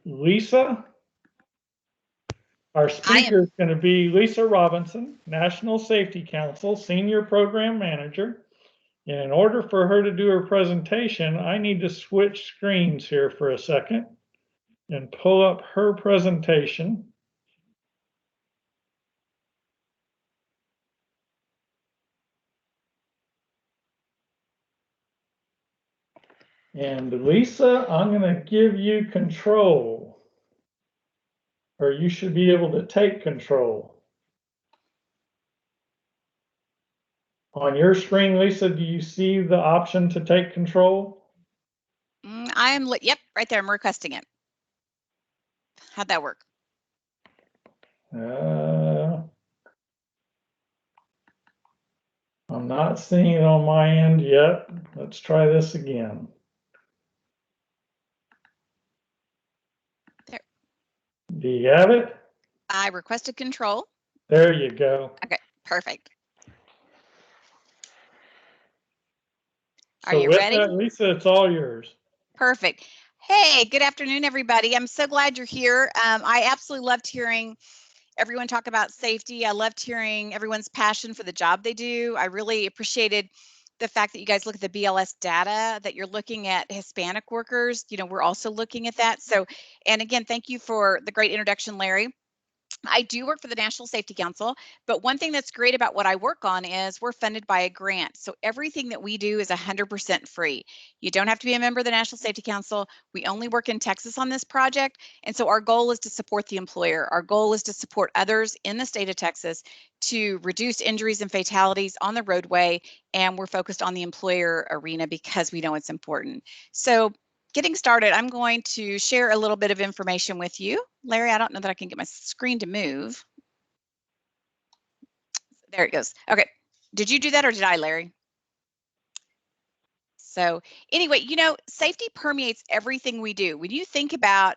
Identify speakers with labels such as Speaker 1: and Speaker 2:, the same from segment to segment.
Speaker 1: Lisa. Our speaker is going to be Lisa Robinson, National Safety Council Senior Program Manager. And in order for her to do her presentation, I need to switch screens here for a second and pull up her presentation. And Lisa, I'm going to give you control, or you should be able to take control. On your screen, Lisa, do you see the option to take control?
Speaker 2: Yep, right there. I'm requesting it. How'd that work?
Speaker 1: I'm not seeing it on my end yet. Let's try this again.
Speaker 2: There.
Speaker 1: Do you have it?
Speaker 2: I requested control.
Speaker 1: There you go.
Speaker 2: Okay, perfect.
Speaker 1: So
Speaker 2: are you ready?
Speaker 1: That, Lisa, it's all yours.
Speaker 2: Perfect. Hey, good afternoon, everybody. I'm so glad you're here. I absolutely loved hearing everyone talk about safety. I loved hearing everyone's passion for the job they do. I really appreciated the fact that you guys look at the BLS data, that you're looking at Hispanic workers. You know, we're also looking at that. So, and again, thank you for the great introduction, Larry. I do work for the National Safety Council, but one thing that's great about what I work on is we're funded by a grant. So everything that we do is 100% free. You don't have to be a member of the National Safety Council. We only work in Texas on this project. And so our goal is to support the employer. Our goal is to support others in the state of Texas to reduce injuries and fatalities on the roadway. And we're focused on the employer arena because we know it's important. So getting started, I'm going to share a little bit of information with you. Larry, I don't know that I can get my screen to move. There it goes. Okay. Did you do that or did I, Larry? So anyway, you know, safety permeates everything we do. When you think about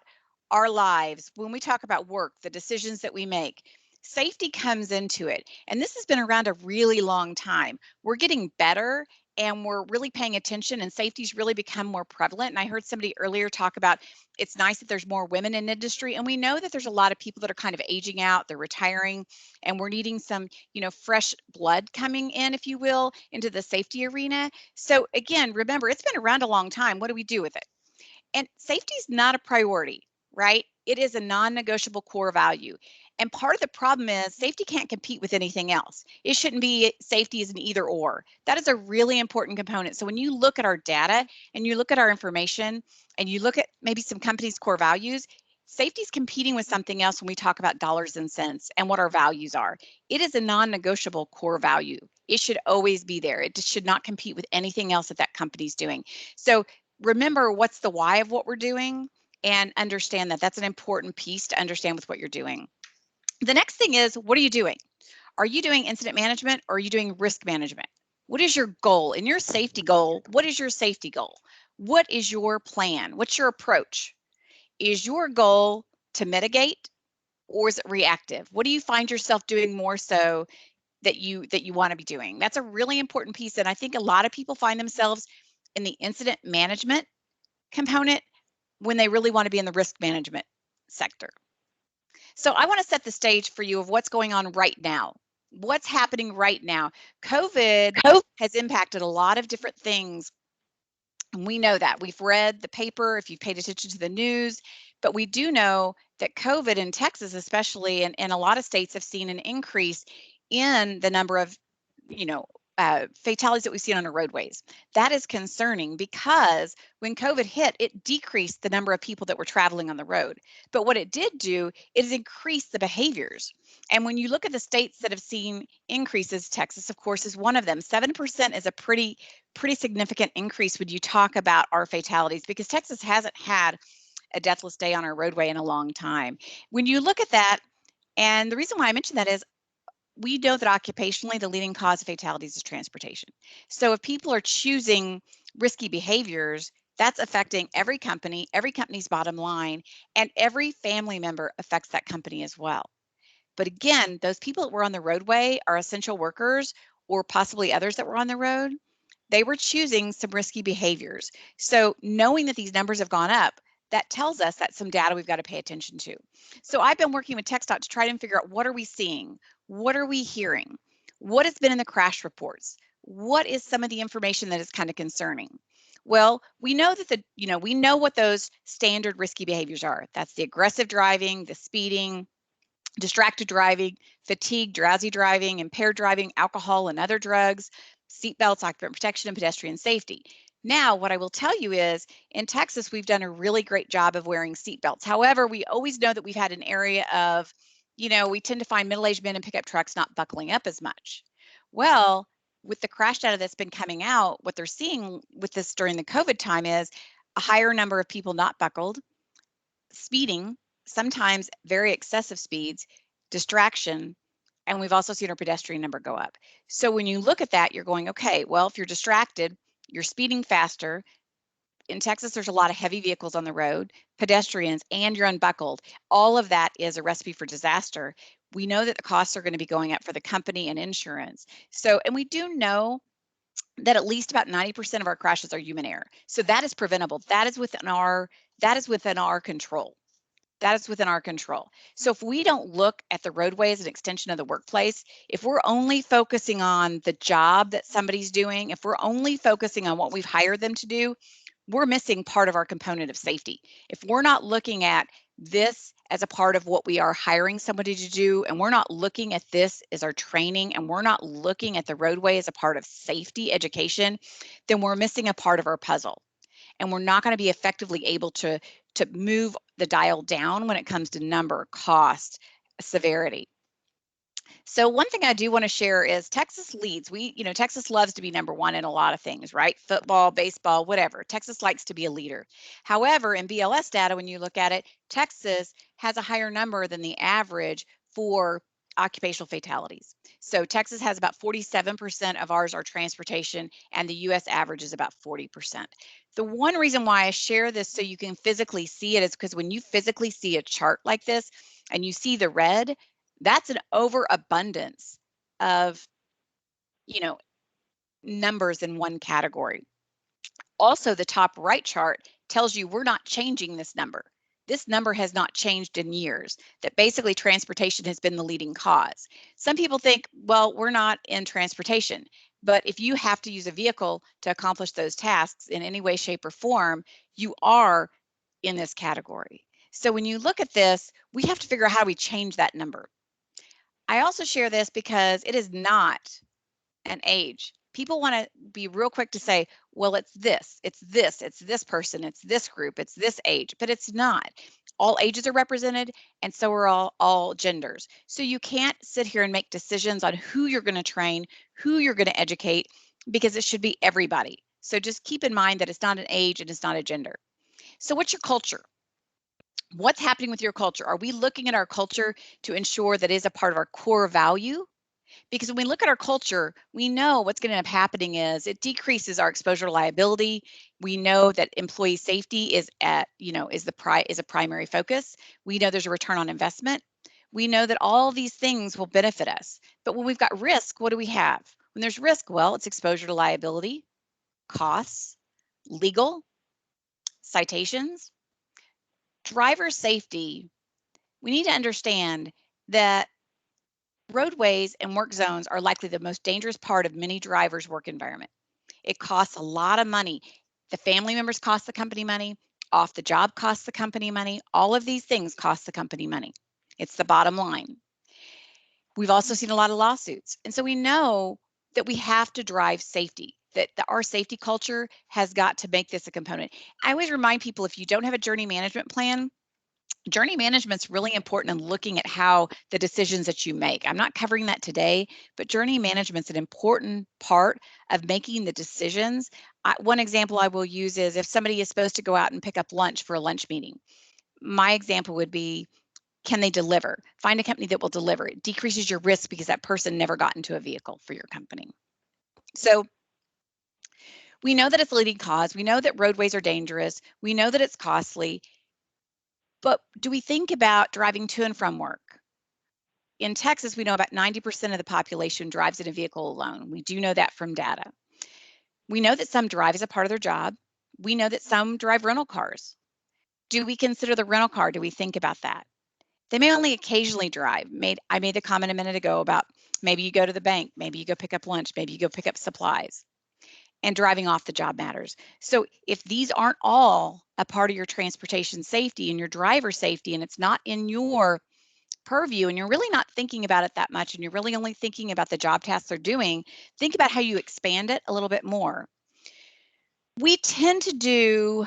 Speaker 2: our lives, when we talk about work, the decisions that we make, safety comes into it. And this has been around a really long time. We're getting better and we're really paying attention, and safety's really become more prevalent. And I heard somebody earlier talk about it's nice that there's more women in industry, and we know that there's a lot of people that are kind of aging out, they're retiring, and we're needing some, you know, fresh blood coming in, if you will, into the safety arena. So again, remember, it's been around a long time. What do we do with it? And safety is not a priority, right? It is a non-negotiable core value. And part of the problem is safety can't compete with anything else. It shouldn't be safety is an either or. That is a really important component. So when you look at our data and you look at our information and you look at maybe some companies' core values, safety is competing with something else when we talk about dollars and cents and what our values are. It is a non-negotiable core value. It should always be there. It should not compete with anything else that that company's doing. So remember what's the why of what we're doing and understand that that's an important piece to understand with what you're doing. The next thing is, what are you doing? Are you doing incident management or are you doing risk management? What is your goal? In your safety goal, what is your safety goal? What is your plan? What's your approach? Is your goal to mitigate or is it reactive? What do you find yourself doing more so that you want to be doing? That's a really important piece. And I think a lot of people find themselves in the incident management component when they really want to be in the risk management sector. So I want to set the stage for you of what's going on right now. What's happening right now? COVID has impacted a lot of different things. And we know that. We've read the paper, if you've paid attention to the news, but we do know that COVID in Texas, especially, and a lot of states have seen an increase in the number of, you know, fatalities that we've seen on our roadways. That is concerning because when COVID hit, it decreased the number of people that were traveling on the road. But what it did do is increase the behaviors. And when you look at the states that have seen increases, Texas, of course, is one of them. 7% is a pretty significant increase when you talk about our fatalities, because Texas hasn't had a deathless day on our roadway in a long time. When you look at that, and the reason why I mention that is we know that occupationally, the leading cause of fatalities is transportation. So if people are choosing risky behaviors, that's affecting every company's bottom line, and every family member affects that company as well. But again, those people that were on the roadway are essential workers or possibly others that were on the road. They were choosing some risky behaviors. So knowing that these numbers have gone up, that tells us that's some data we've got to pay attention to. So I've been working with TxDOT to try and figure out, what are we seeing? What are we hearing? What has been in the crash reports? What is some of the information that is kind of concerning? Well, we know that we know what those standard risky behaviors are. That's the aggressive driving, the speeding, distracted driving, fatigue, drowsy driving, impaired driving, alcohol and other drugs, seatbelts, occupant protection, and pedestrian safety. Now, what I will tell you is, in Texas, we've done a really great job of wearing seatbelts. However, we always know that we've had an area of, we tend to find middle-aged men in pickup trucks not buckling up as much. Well, with the crash data that's been coming out, what they're seeing with this during the COVID time is a higher number of people not buckled, speeding, sometimes very excessive speeds, distraction, and we've also seen our pedestrian number go up. So when you look at that, you're going, okay, well, if you're distracted, you're speeding faster. In Texas, there's a lot of heavy vehicles on the road, pedestrians, and you're unbuckled. All of that is a recipe for disaster. We know that the costs are going to be going up for the company and insurance. So, and we do know that at least about 90% of our crashes are human error. So that is preventable. That is within our control. That is within our control. So if we don't look at the roadway as an extension of the workplace, if we're only focusing on the job that somebody's doing, if we're only focusing on what we've hired them to do, we're missing part of our component of safety. If we're not looking at this as a part of what we are hiring somebody to do, and we're not looking at this as our training, and we're not looking at the roadway as a part of safety education, then we're missing a part of our puzzle. And we're not going to be effectively able to move the dial down when it comes to number, cost, severity. So one thing I do want to share is Texas leads. Texas loves to be number one in a lot of things, right? Football, baseball, whatever. Texas likes to be a leader. However, in BLS data, when you look at it, Texas has a higher number than the average for occupational fatalities. So Texas has about 47% of ours are transportation, and the US average is about 40%. The one reason why I share this so you can physically see it is because when you physically see a chart like this and you see the red, that's an overabundance of, numbers in one category. Also, the top right chart tells you we're not changing this number. This number has not changed in years, that basically transportation has been the leading cause. Some people think, well, we're not in transportation, but if you have to use a vehicle to accomplish those tasks in any way, shape, or form, you are in this category. So when you look at this, we have to figure out how we change that number. I also share this because it is not an age. People want to be real quick to say, well, it's this person, it's this group, it's this age, but it's not. All ages are represented, and so are all genders. So you can't sit here and make decisions on who you're going to train, who you're going to educate, because it should be everybody. So just keep in mind that it's not an age and it's not a gender. So what's your culture? What's happening with your culture? Are we looking at our culture to ensure that it is a part of our core value? Because when we look at our culture, we know what's going to end up happening is it decreases our exposure to liability. We know that employee safety is a primary focus. We know there's a return on investment. We know that all these things will benefit us. But when we've got risk, what do we have? When there's risk, well, it's exposure to liability, costs, legal, citations, driver safety. We need to understand that roadways and work zones are likely the most dangerous part of many drivers' work environment. It costs a lot of money. The family members cost the company money. Off the job costs the company money. All of these things cost the company money. It's the bottom line. We've also seen a lot of lawsuits. And so we know that we have to drive safety, that our safety culture has got to make this a component. I always remind people, if you don't have a journey management plan, journey management is really important in looking at how the decisions that you make. I'm not covering that today, but journey management is an important part of making the decisions. One example I will use is if somebody is supposed to go out and pick up lunch for a lunch meeting. My example would be, can they deliver? Find a company that will deliver. It decreases your risk because that person never got into a vehicle for your company. So we know that it's a leading cause. We know that roadways are dangerous. We know that it's costly. But do we think about driving to and from work? In Texas, we know about 90% of the population drives in a vehicle alone. We do know that from data. We know that some drive as a part of their job. We know that some drive rental cars. Do we consider the rental car? Do we think about that? They may only occasionally drive. I made the comment a minute ago about maybe you go to the bank, maybe you go pick up lunch, maybe you go pick up supplies, and driving off the job matters. So if these aren't all a part of your transportation safety and your driver safety, and it's not in your purview and you're really not thinking about it that much and you're really only thinking about the job tasks they're doing, think about how you expand it a little bit more. We tend to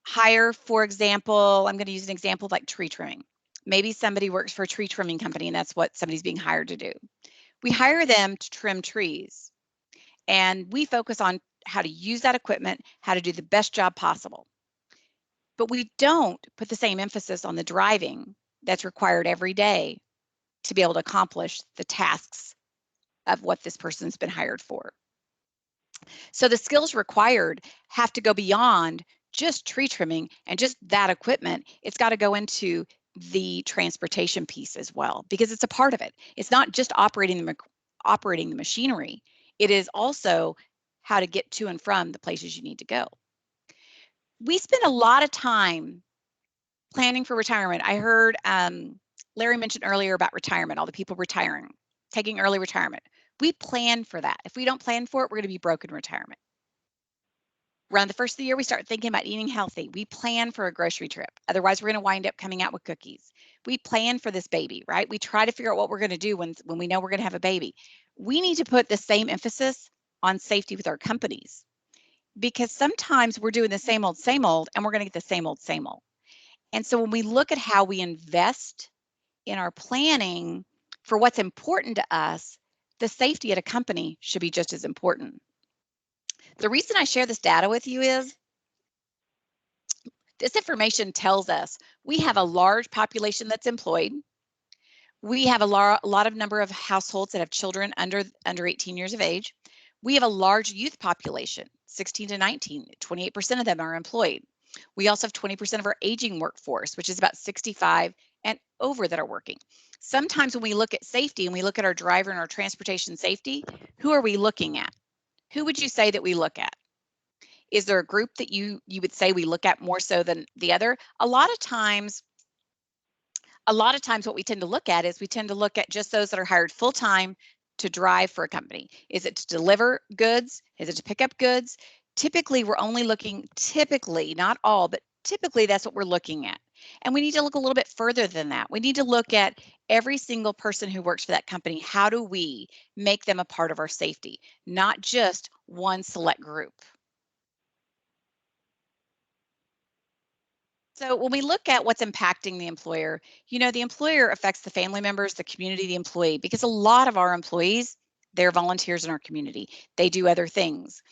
Speaker 2: hire, for example, I'm going to use an example like tree trimming. Maybe somebody works for a tree trimming company and that's what somebody's being hired to do. We hire them to trim trees and we focus on how to use that equipment, how to do the best job possible. But we don't put the same emphasis on the driving that's required every day to be able to accomplish the tasks of what this person's been hired for. So the skills required have to go beyond just tree trimming and just that equipment. It's got to go into the transportation piece as well, because it's a part of it. It's not just operating the machinery. It is also how to get to and from the places you need to go. We spend a lot of time planning for retirement. I heard Larry mentioned earlier about retirement, all the people retiring, taking early retirement. We plan for that. If we don't plan for it, we're going to be broke in retirement. Around the first of the year, we start thinking about eating healthy. We plan for a grocery trip. Otherwise, we're going to wind up coming out with cookies. We plan for this baby, right? We try to figure out what we're going to do when we know we're going to have a baby. We need to put the same emphasis on safety with our companies, because sometimes we're doing the same old, and we're going to get the same old. And so when we look at how we invest in our planning for what's important to us, the safety at a company should be just as important. The reason I share this data with you is this information tells us we have a large population that's employed. We have a lot of number of households that have children under 18 years of age. We have a large youth population, 16 to 19, 28% of them are employed. We also have 20% of our aging workforce, which is about 65 and over that are working. Sometimes when we look at safety and we look at our driver and our transportation safety, who are we looking at? Who would you say that we look at? Is there a group that you would say we look at more so than the other? A lot of times what we tend to look at is we tend to look at just those that are hired full-time to drive for a company. Is it to deliver goods? Is it to pick up goods? Typically, we're only looking, not all, but typically that's what we're looking at. And we need to look a little bit further than that. We need to look at every single person who works for that company. How do we make them a part of our safety, not just one select group? So when we look at what's impacting the employer, the employer affects the family members, the community, the employee, because a lot of our employees, they're volunteers in our community. They do other things.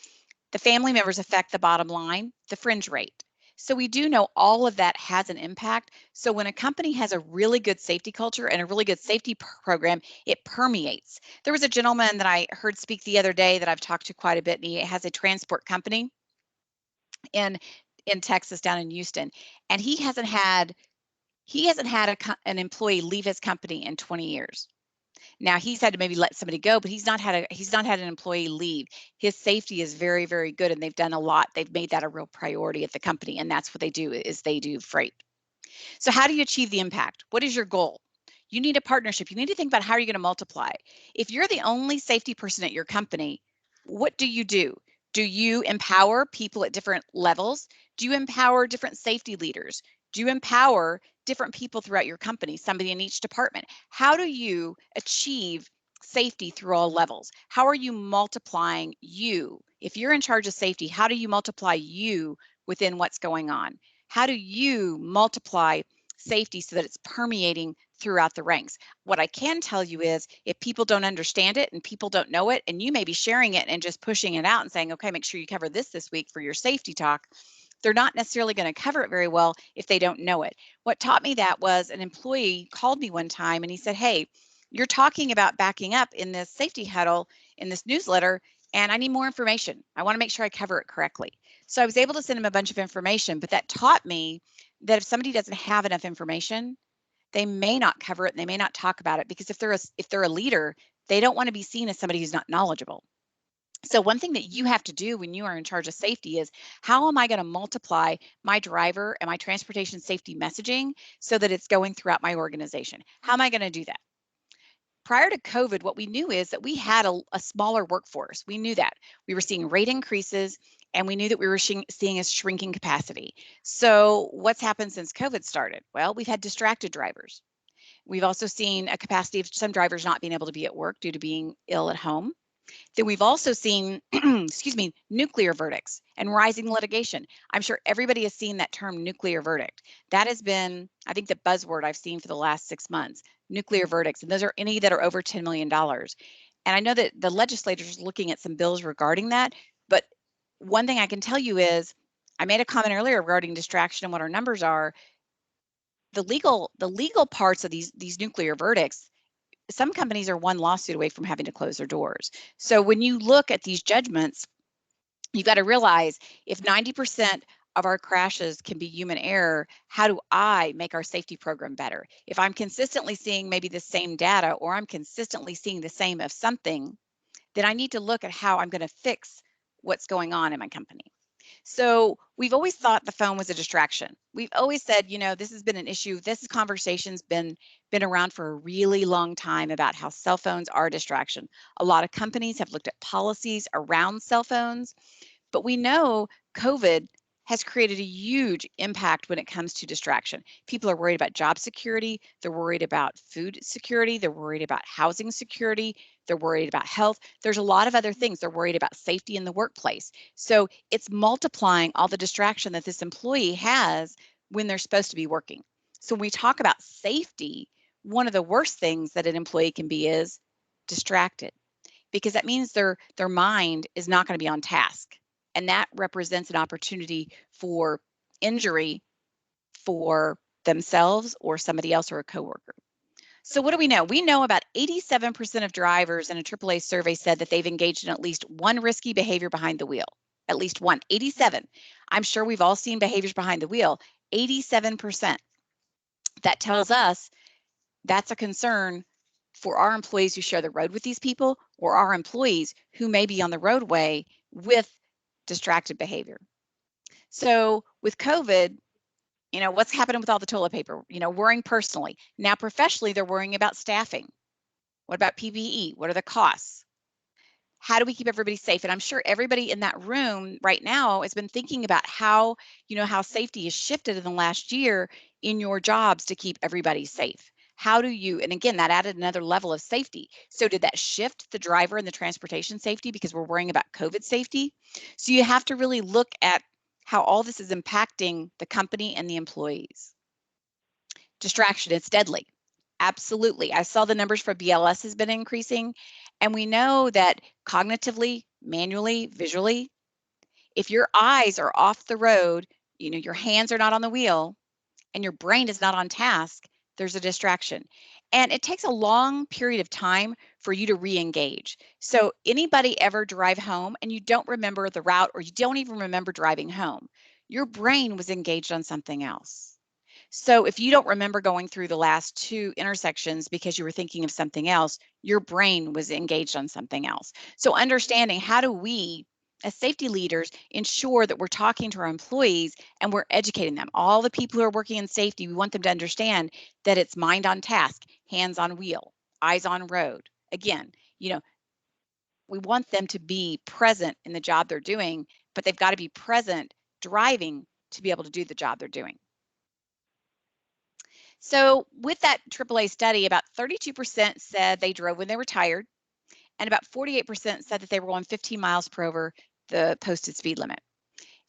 Speaker 2: The family members affect the bottom line, the fringe rate. So we do know all of that has an impact. So when a company has a really good safety culture and a really good safety program, it permeates. There was a gentleman that I heard speak the other day that I've talked to quite a bit, and he has a transport company in Texas, down in Houston, and he hasn't had an employee leave his company in 20 years. Now he's had to maybe let somebody go, but he's not had an employee leave. His safety is very, very good, and they've done a lot. They've made that a real priority at the company, and that's what they do, is they do freight. So how do you achieve the impact? What is your goal? You need a partnership. You need to think about how are you going to multiply. If you're the only safety person at your company, what do? Do you empower people at different levels? Do you empower different safety leaders? Do you empower different people throughout your company, somebody in each department? How do you achieve safety through all levels? How are you multiplying you? If you're in charge of safety, how do you multiply you within what's going on? How do you multiply safety so that it's permeating throughout the ranks? What I can tell you is if people don't understand it and people don't know it, and you may be sharing it and just pushing it out and saying, okay, make sure you cover this week for your safety talk, they're not necessarily going to cover it very well if they don't know it. What taught me that was an employee called me one time and he said, hey, you're talking about backing up in this safety huddle in this newsletter, and I need more information. I want to make sure I cover it correctly. So I was able to send him a bunch of information, but that taught me that if somebody doesn't have enough information, they may not cover it and they may not talk about it, because if they're a leader, they don't want to be seen as somebody who's not knowledgeable. So one thing that you have to do when you are in charge of safety is, how am I going to multiply my driver and my transportation safety messaging so that it's going throughout my organization? How am I going to do that? Prior to COVID, what we knew is that we had a smaller workforce. We knew that. We were seeing rate increases, and we knew that we were seeing a shrinking capacity. So what's happened since COVID started? Well, we've had distracted drivers. We've also seen a capacity of some drivers not being able to be at work due to being ill at home. Then we've also seen, excuse me, nuclear verdicts and rising litigation. I'm sure everybody has seen that term nuclear verdict. That has been, I think, the buzzword I've seen for the last 6 months, nuclear verdicts. And those are any that are over $10 million. And I know that the legislators are looking at some bills regarding that. But one thing I can tell you is, I made a comment earlier regarding distraction and what our numbers are. The legal parts of these nuclear verdicts, some companies are one lawsuit away from having to close their doors. So when you look at these judgments, you got to realize, if 90% of our crashes can be human error, how do I make our safety program better? If I'm consistently seeing maybe the same data, or I'm consistently seeing the same of something, then I need to look at how I'm going to fix what's going on in my company. So we've always thought the phone was a distraction. We've always said, this has been an issue. This conversation's been around for a really long time about how cell phones are a distraction. A lot of companies have looked at policies around cell phones, but we know COVID has created a huge impact when it comes to distraction. People are worried about job security. They're worried about food security. They're worried about housing security. They're worried about health. There's a lot of other things. They're worried about safety in the workplace. So it's multiplying all the distraction that this employee has when they're supposed to be working. So when we talk about safety, one of the worst things that an employee can be is distracted, because that means their mind is not going to be on task. And that represents an opportunity for injury for themselves or somebody else or a coworker. So what do we know? We know about 87% of drivers in a AAA survey said that they've engaged in at least one risky behavior behind the wheel. At least one. 87. I'm sure we've all seen behaviors behind the wheel. 87%. That tells us that's a concern for our employees who share the road with these people, or our employees who may be on the roadway with distracted behavior. So with COVID, what's happening with all the toilet paper? Worrying personally. Now professionally, they're worrying about staffing. What about PPE? What are the costs? How do we keep everybody safe? And I'm sure everybody in that room right now has been thinking about how safety has shifted in the last year in your jobs to keep everybody safe. How do you, and again, that added another level of safety. So did that shift the driver and the transportation safety because we're worrying about COVID safety? So you have to really look at how all this is impacting the company and the employees. Distraction, it's deadly. Absolutely. I saw the numbers for BLS has been increasing, and we know that cognitively, manually, visually, if your eyes are off the road, your hands are not on the wheel, and your brain is not on task, there's a distraction. And it takes a long period of time for you to re-engage. So anybody ever drive home and you don't remember the route, or you don't even remember driving home, your brain was engaged on something else. So if you don't remember going through the last two intersections because you were thinking of something else, your brain was engaged on something else. So understanding, how do we, as safety leaders, ensure that we're talking to our employees and we're educating them? All the people who are working in safety, we want them to understand that it's mind on task, hands on wheel, eyes on road. Again, we want them to be present in the job they're doing, but they've got to be present driving to be able to do the job they're doing. So with that AAA study, about 32% said they drove when they were tired, and about 48% said that they were going 15 miles per hour the posted speed limit.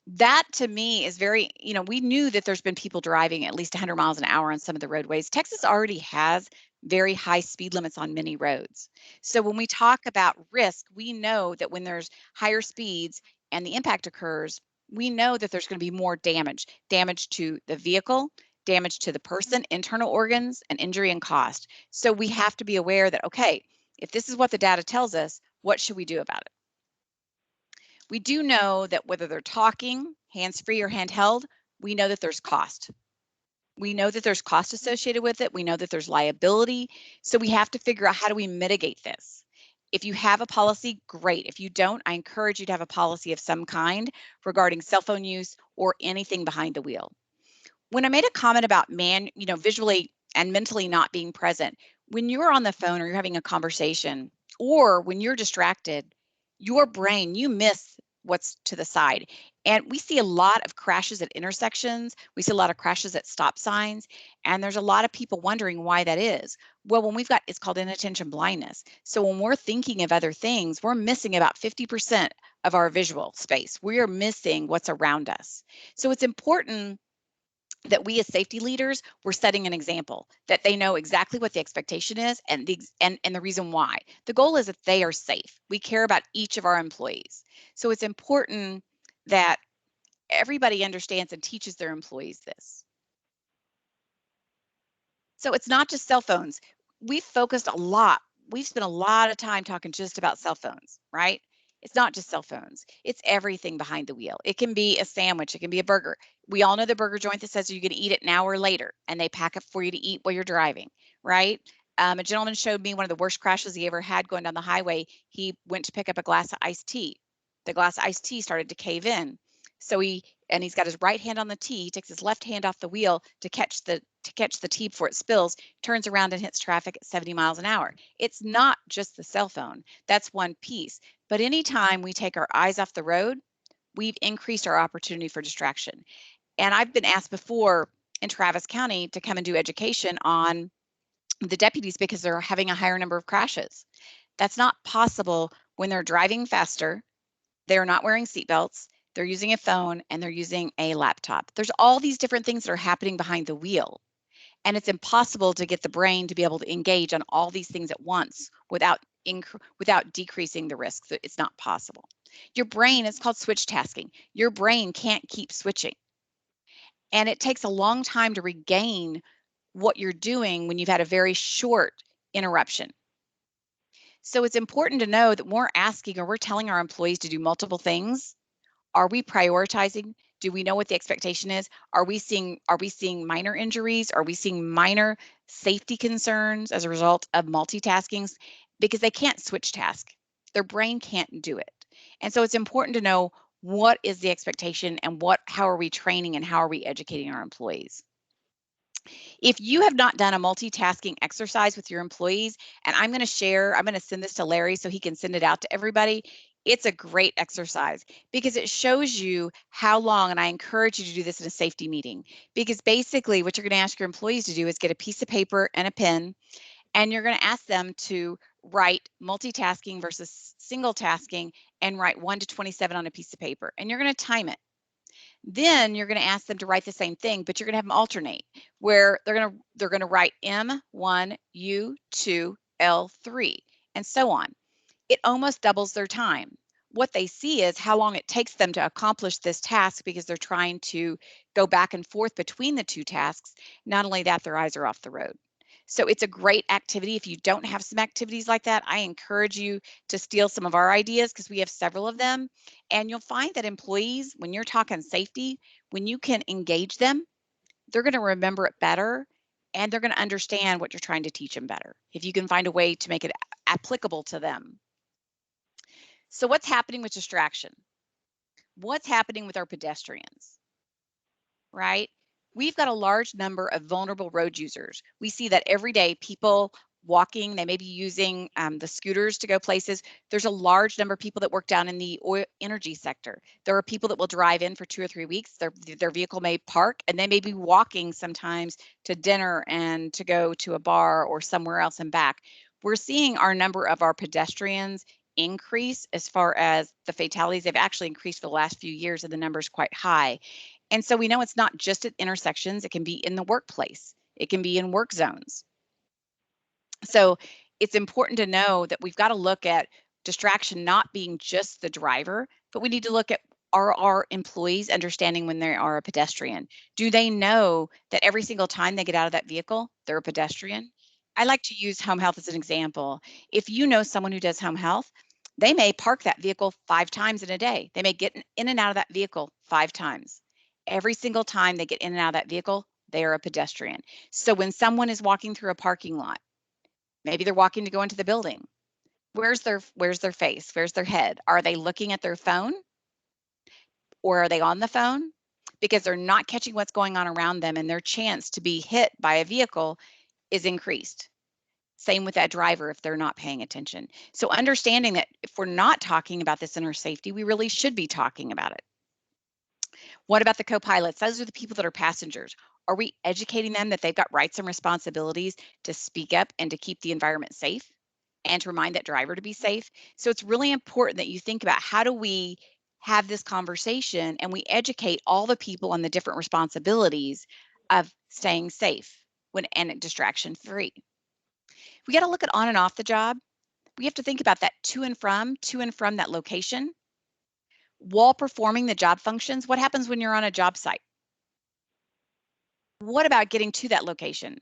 Speaker 2: That to me is very, we knew that there's been people driving at least 100 miles an hour on some of the roadways. Texas already has very high speed limits on many roads. So when we talk about risk, we know that when there's higher speeds and the impact occurs, we know that there's going to be more damage to the vehicle, damage to the person, internal organs, and injury and cost. So we have to be aware that, okay, if this is what the data tells us, what should we do about it? We do know that whether they're talking, hands-free or handheld, we know that there's cost. We know that there's cost associated with it. We know that there's liability. So we have to figure out, how do we mitigate this? If you have a policy, great. If you don't, I encourage you to have a policy of some kind regarding cell phone use or anything behind the wheel. When I made a comment about visually and mentally not being present, when you're on the phone or you're having a conversation or when you're distracted, your brain, you miss what's to the side. And we see a lot of crashes at intersections. We see a lot of crashes at stop signs. And there's a lot of people wondering why that is. Well, when we've got, it's called inattention blindness. So when we're thinking of other things, we're missing about 50% of our visual space. We are missing what's around us. So it's important that we as safety leaders, we're setting an example, that they know exactly what the expectation is and the reason why. The goal is that they are safe. We care about each of our employees. So it's important that everybody understands and teaches their employees this. So it's not just cell phones. We've focused a lot. We've spent a lot of time talking just about cell phones, right? It's not just cell phones. It's everything behind the wheel. It can be a sandwich. It can be a burger. We all know the burger joint that says you can eat it now or later, and they pack it for you to eat while you're driving, right? A gentleman showed me one of the worst crashes he ever had going down the highway. He went to pick up a glass of iced tea. The glass of iced tea started to cave in. So he's got his right hand on the tea, he takes his left hand off the wheel to catch the tea before it spills, turns around and hits traffic at 70 miles an hour. It's not just the cell phone. That's one piece. But anytime we take our eyes off the road, we've increased our opportunity for distraction. And I've been asked before in Travis County to come and do education on the deputies because they're having a higher number of crashes. That's not possible when they're driving faster, they're not wearing seatbelts, they're using a phone, and they're using a laptop. There's all these different things that are happening behind the wheel. And it's impossible to get the brain to be able to engage on all these things at once without decreasing the risk. It's not possible. Your brain is called switch tasking. Your brain can't keep switching. And it takes a long time to regain what you're doing when you've had a very short interruption. So it's important to know that when we're asking or we're telling our employees to do multiple things, are we prioritizing? Do we know what the expectation is? Are we seeing minor injuries? Are we seeing minor safety concerns as a result of multitasking? Because they can't switch task. Their brain can't do it. And so it's important to know what is the expectation and how are we training and how are we educating our employees? If you have not done a multitasking exercise with your employees, and I'm going to send this to Larry so he can send it out to everybody. It's a great exercise because it shows you how long, and I encourage you to do this in a safety meeting, because basically what you're going to ask your employees to do is get a piece of paper and a pen, and you're going to ask them to write multitasking versus single tasking and write 1 to 27 on a piece of paper, and you're going to time it. Then you're going to ask them to write the same thing, but you're going to have them alternate, where they're going to write M1, U2, L3, and so on. It almost doubles their time. What they see is how long it takes them to accomplish this task because they're trying to go back and forth between the two tasks. Not only that, their eyes are off the road. So it's a great activity. If you don't have some activities like that, I encourage you to steal some of our ideas because we have several of them. And you'll find that employees, when you're talking safety, when you can engage them, they're going to remember it better and they're going to understand what you're trying to teach them better if you can find a way to make it applicable to them. So what's happening with distraction? What's happening with our pedestrians, right? We've got a large number of vulnerable road users. We see that every day, people walking, they may be using the scooters to go places. There's a large number of people that work down in the oil energy sector. There are people that will drive in for 2 or 3 weeks. Their vehicle may park and they may be walking sometimes to dinner and to go to a bar or somewhere else and back. We're seeing our number of our pedestrians increase as far as the fatalities. They've actually increased for the last few years and the number is quite high. And so we know it's not just at intersections, it can be in the workplace, it can be in work zones. So it's important to know that we've got to look at distraction not being just the driver, but we need to look at, are our employees understanding when they are a pedestrian? Do they know that every single time they get out of that vehicle, they're a pedestrian? I like to use home health as an example. If you know someone who does home health, they may park that vehicle 5 times in a day. They may get in and out of that vehicle 5 times. Every single time they get in and out of that vehicle, they are a pedestrian. So when someone is walking through a parking lot, maybe they're walking to go into the building, Where's their face? Where's their head? Are they looking at their phone or are they on the phone? Because they're not catching what's going on around them and their chance to be hit by a vehicle is increased. Same with that driver if they're not paying attention. So understanding that if we're not talking about this in our safety, we really should be talking about it. What about the co-pilots? Those are the people that are passengers. Are we educating them that they've got rights and responsibilities to speak up and to keep the environment safe and to remind that driver to be safe? So it's really important that you think about how do we have this conversation and we educate all the people on the different responsibilities of staying safe and distraction free. We got to look at on and off the job. We have to think about that to and from that location. While performing the job functions, what happens when you're on a job site? What about getting to that location?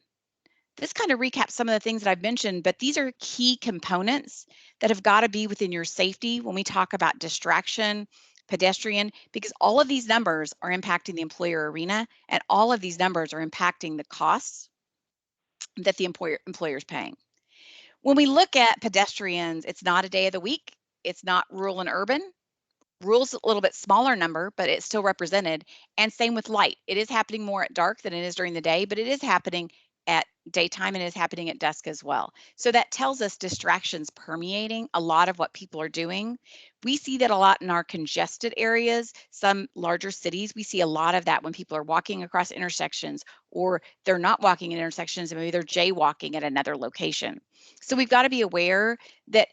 Speaker 2: This kind of recaps some of the things that I've mentioned, but these are key components that have got to be within your safety when we talk about distraction, pedestrian, because all of these numbers are impacting the employer arena and all of these numbers are impacting the costs that the employer is paying. When we look at pedestrians, it's not a day of the week. It's not rural and urban. Rural's a little bit smaller number, but it's still represented. And same with light. It is happening more at dark than it is during the day, but it is happening at daytime and it is happening at dusk as well. So that tells us distractions permeating a lot of what people are doing. We see that a lot in our congested areas, some larger cities. We see a lot of that when people are walking across intersections or they're not walking in intersections and maybe they're jaywalking at another location. So we've got to be aware that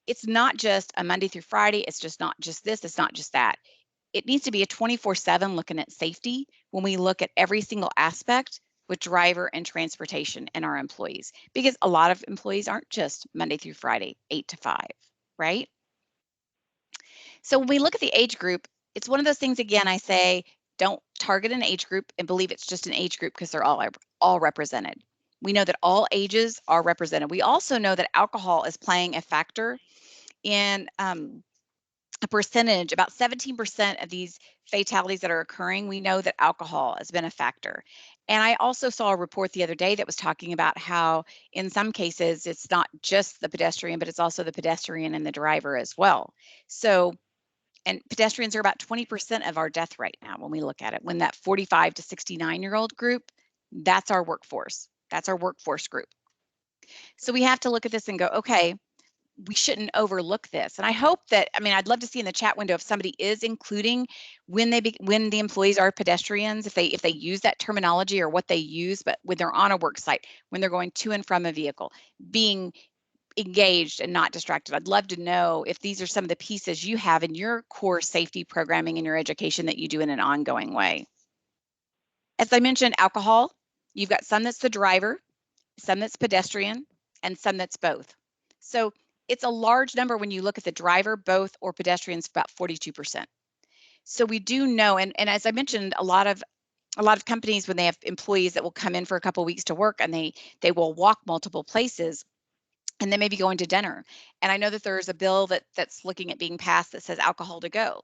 Speaker 2: it's not just a Monday through Friday. It's just not just this. It's not just that. It needs to be a 24/7 looking at safety when we look at every single aspect with driver and transportation and our employees, because a lot of employees aren't just Monday through Friday, 8 to 5, right? So when we look at the age group, it's one of those things, again, I say, don't target an age group and believe it's just an age group because they're all represented. We know that all ages are represented. We also know that alcohol is playing a factor in a percentage, about 17% of these fatalities that are occurring, we know that alcohol has been a factor. And I also saw a report the other day that was talking about how in some cases it's not just the pedestrian, but it's also the pedestrian and the driver as well. So, and pedestrians are about 20% of our death rate now when we look at it. When that 45 to 69-year-old group, that's our workforce. That's our workforce group. So we have to look at this and go, okay, we shouldn't overlook this. And I hope that, I mean, I'd love to see in the chat window if somebody is including when when the employees are pedestrians, if they use that terminology or what they use, but when they're on a work site, when they're going to and from a vehicle, being engaged and not distracted. I'd love to know if these are some of the pieces you have in your core safety programming in your education that you do in an ongoing way. As I mentioned, alcohol, you've got some that's the driver, some that's pedestrian, and some that's both. So it's a large number when you look at the driver, both, or pedestrians, about 42%. So we do know, and as I mentioned, a lot of companies, when they have employees that will come in for a couple of weeks to work and they will walk multiple places and they may be going to dinner. And I know that there's a bill that's looking at being passed that says alcohol to go.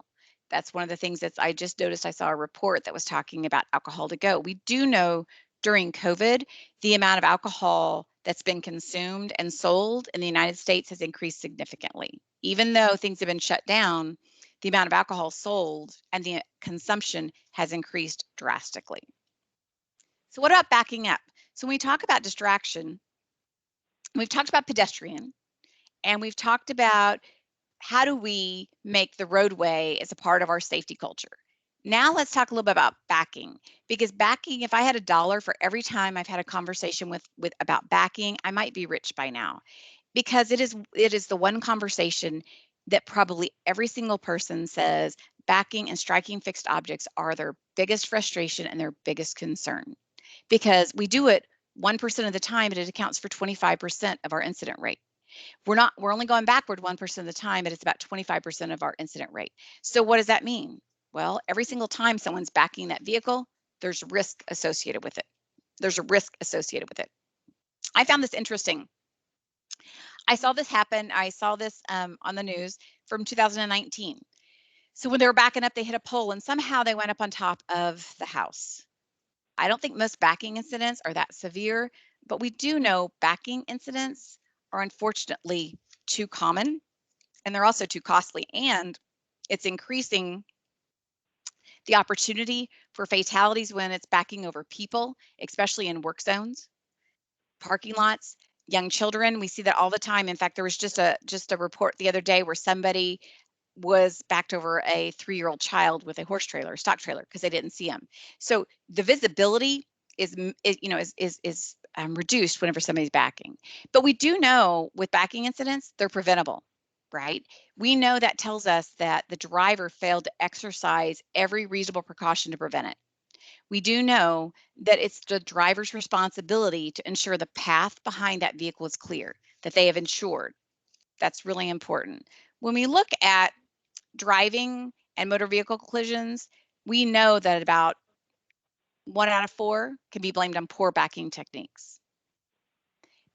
Speaker 2: That's one of the things that I just noticed. I saw a report that was talking about alcohol to go. We do know during COVID, the amount of alcohol that's been consumed and sold in the United States has increased significantly. Even though things have been shut down, the amount of alcohol sold and the consumption has increased drastically. So what about backing up? So when we talk about distraction, we've talked about pedestrian, and we've talked about how do we make the roadway as a part of our safety culture. Now let's talk a little bit about backing, because backing, if I had $1 for every time I've had a conversation with about backing, I might be rich by now, because it is the one conversation that probably every single person says backing and striking fixed objects are their biggest frustration and their biggest concern, because we do it 1% of the time, but it accounts for 25% of our incident rate. We're only going backward 1% of the time, but it's about 25% of our incident rate. So what does that mean? Well, every single time someone's backing that vehicle, there's risk associated with it. There's a risk associated with it. I found this interesting. I saw this happen. I saw this on the news from 2019. So when they were backing up, they hit a pole and somehow they went up on top of the house. I don't think most backing incidents are that severe, but we do know backing incidents are unfortunately too common, and they're also too costly. And it's increasing the opportunity for fatalities when it's backing over people, especially in work zones, parking lots, young children. We see that all the time. In fact, there was just a report the other day where somebody was backed over a 3-year-old child with a horse trailer, stock trailer, because they didn't see him. So the visibility is reduced whenever somebody's backing. But we do know with backing incidents, they're preventable, right? We know that tells us that the driver failed to exercise every reasonable precaution to prevent it. We do know that it's the driver's responsibility to ensure the path behind that vehicle is clear, that they have ensured. That's really important. When we look at driving and motor vehicle collisions, we know that about 1 out of 4 can be blamed on poor backing techniques.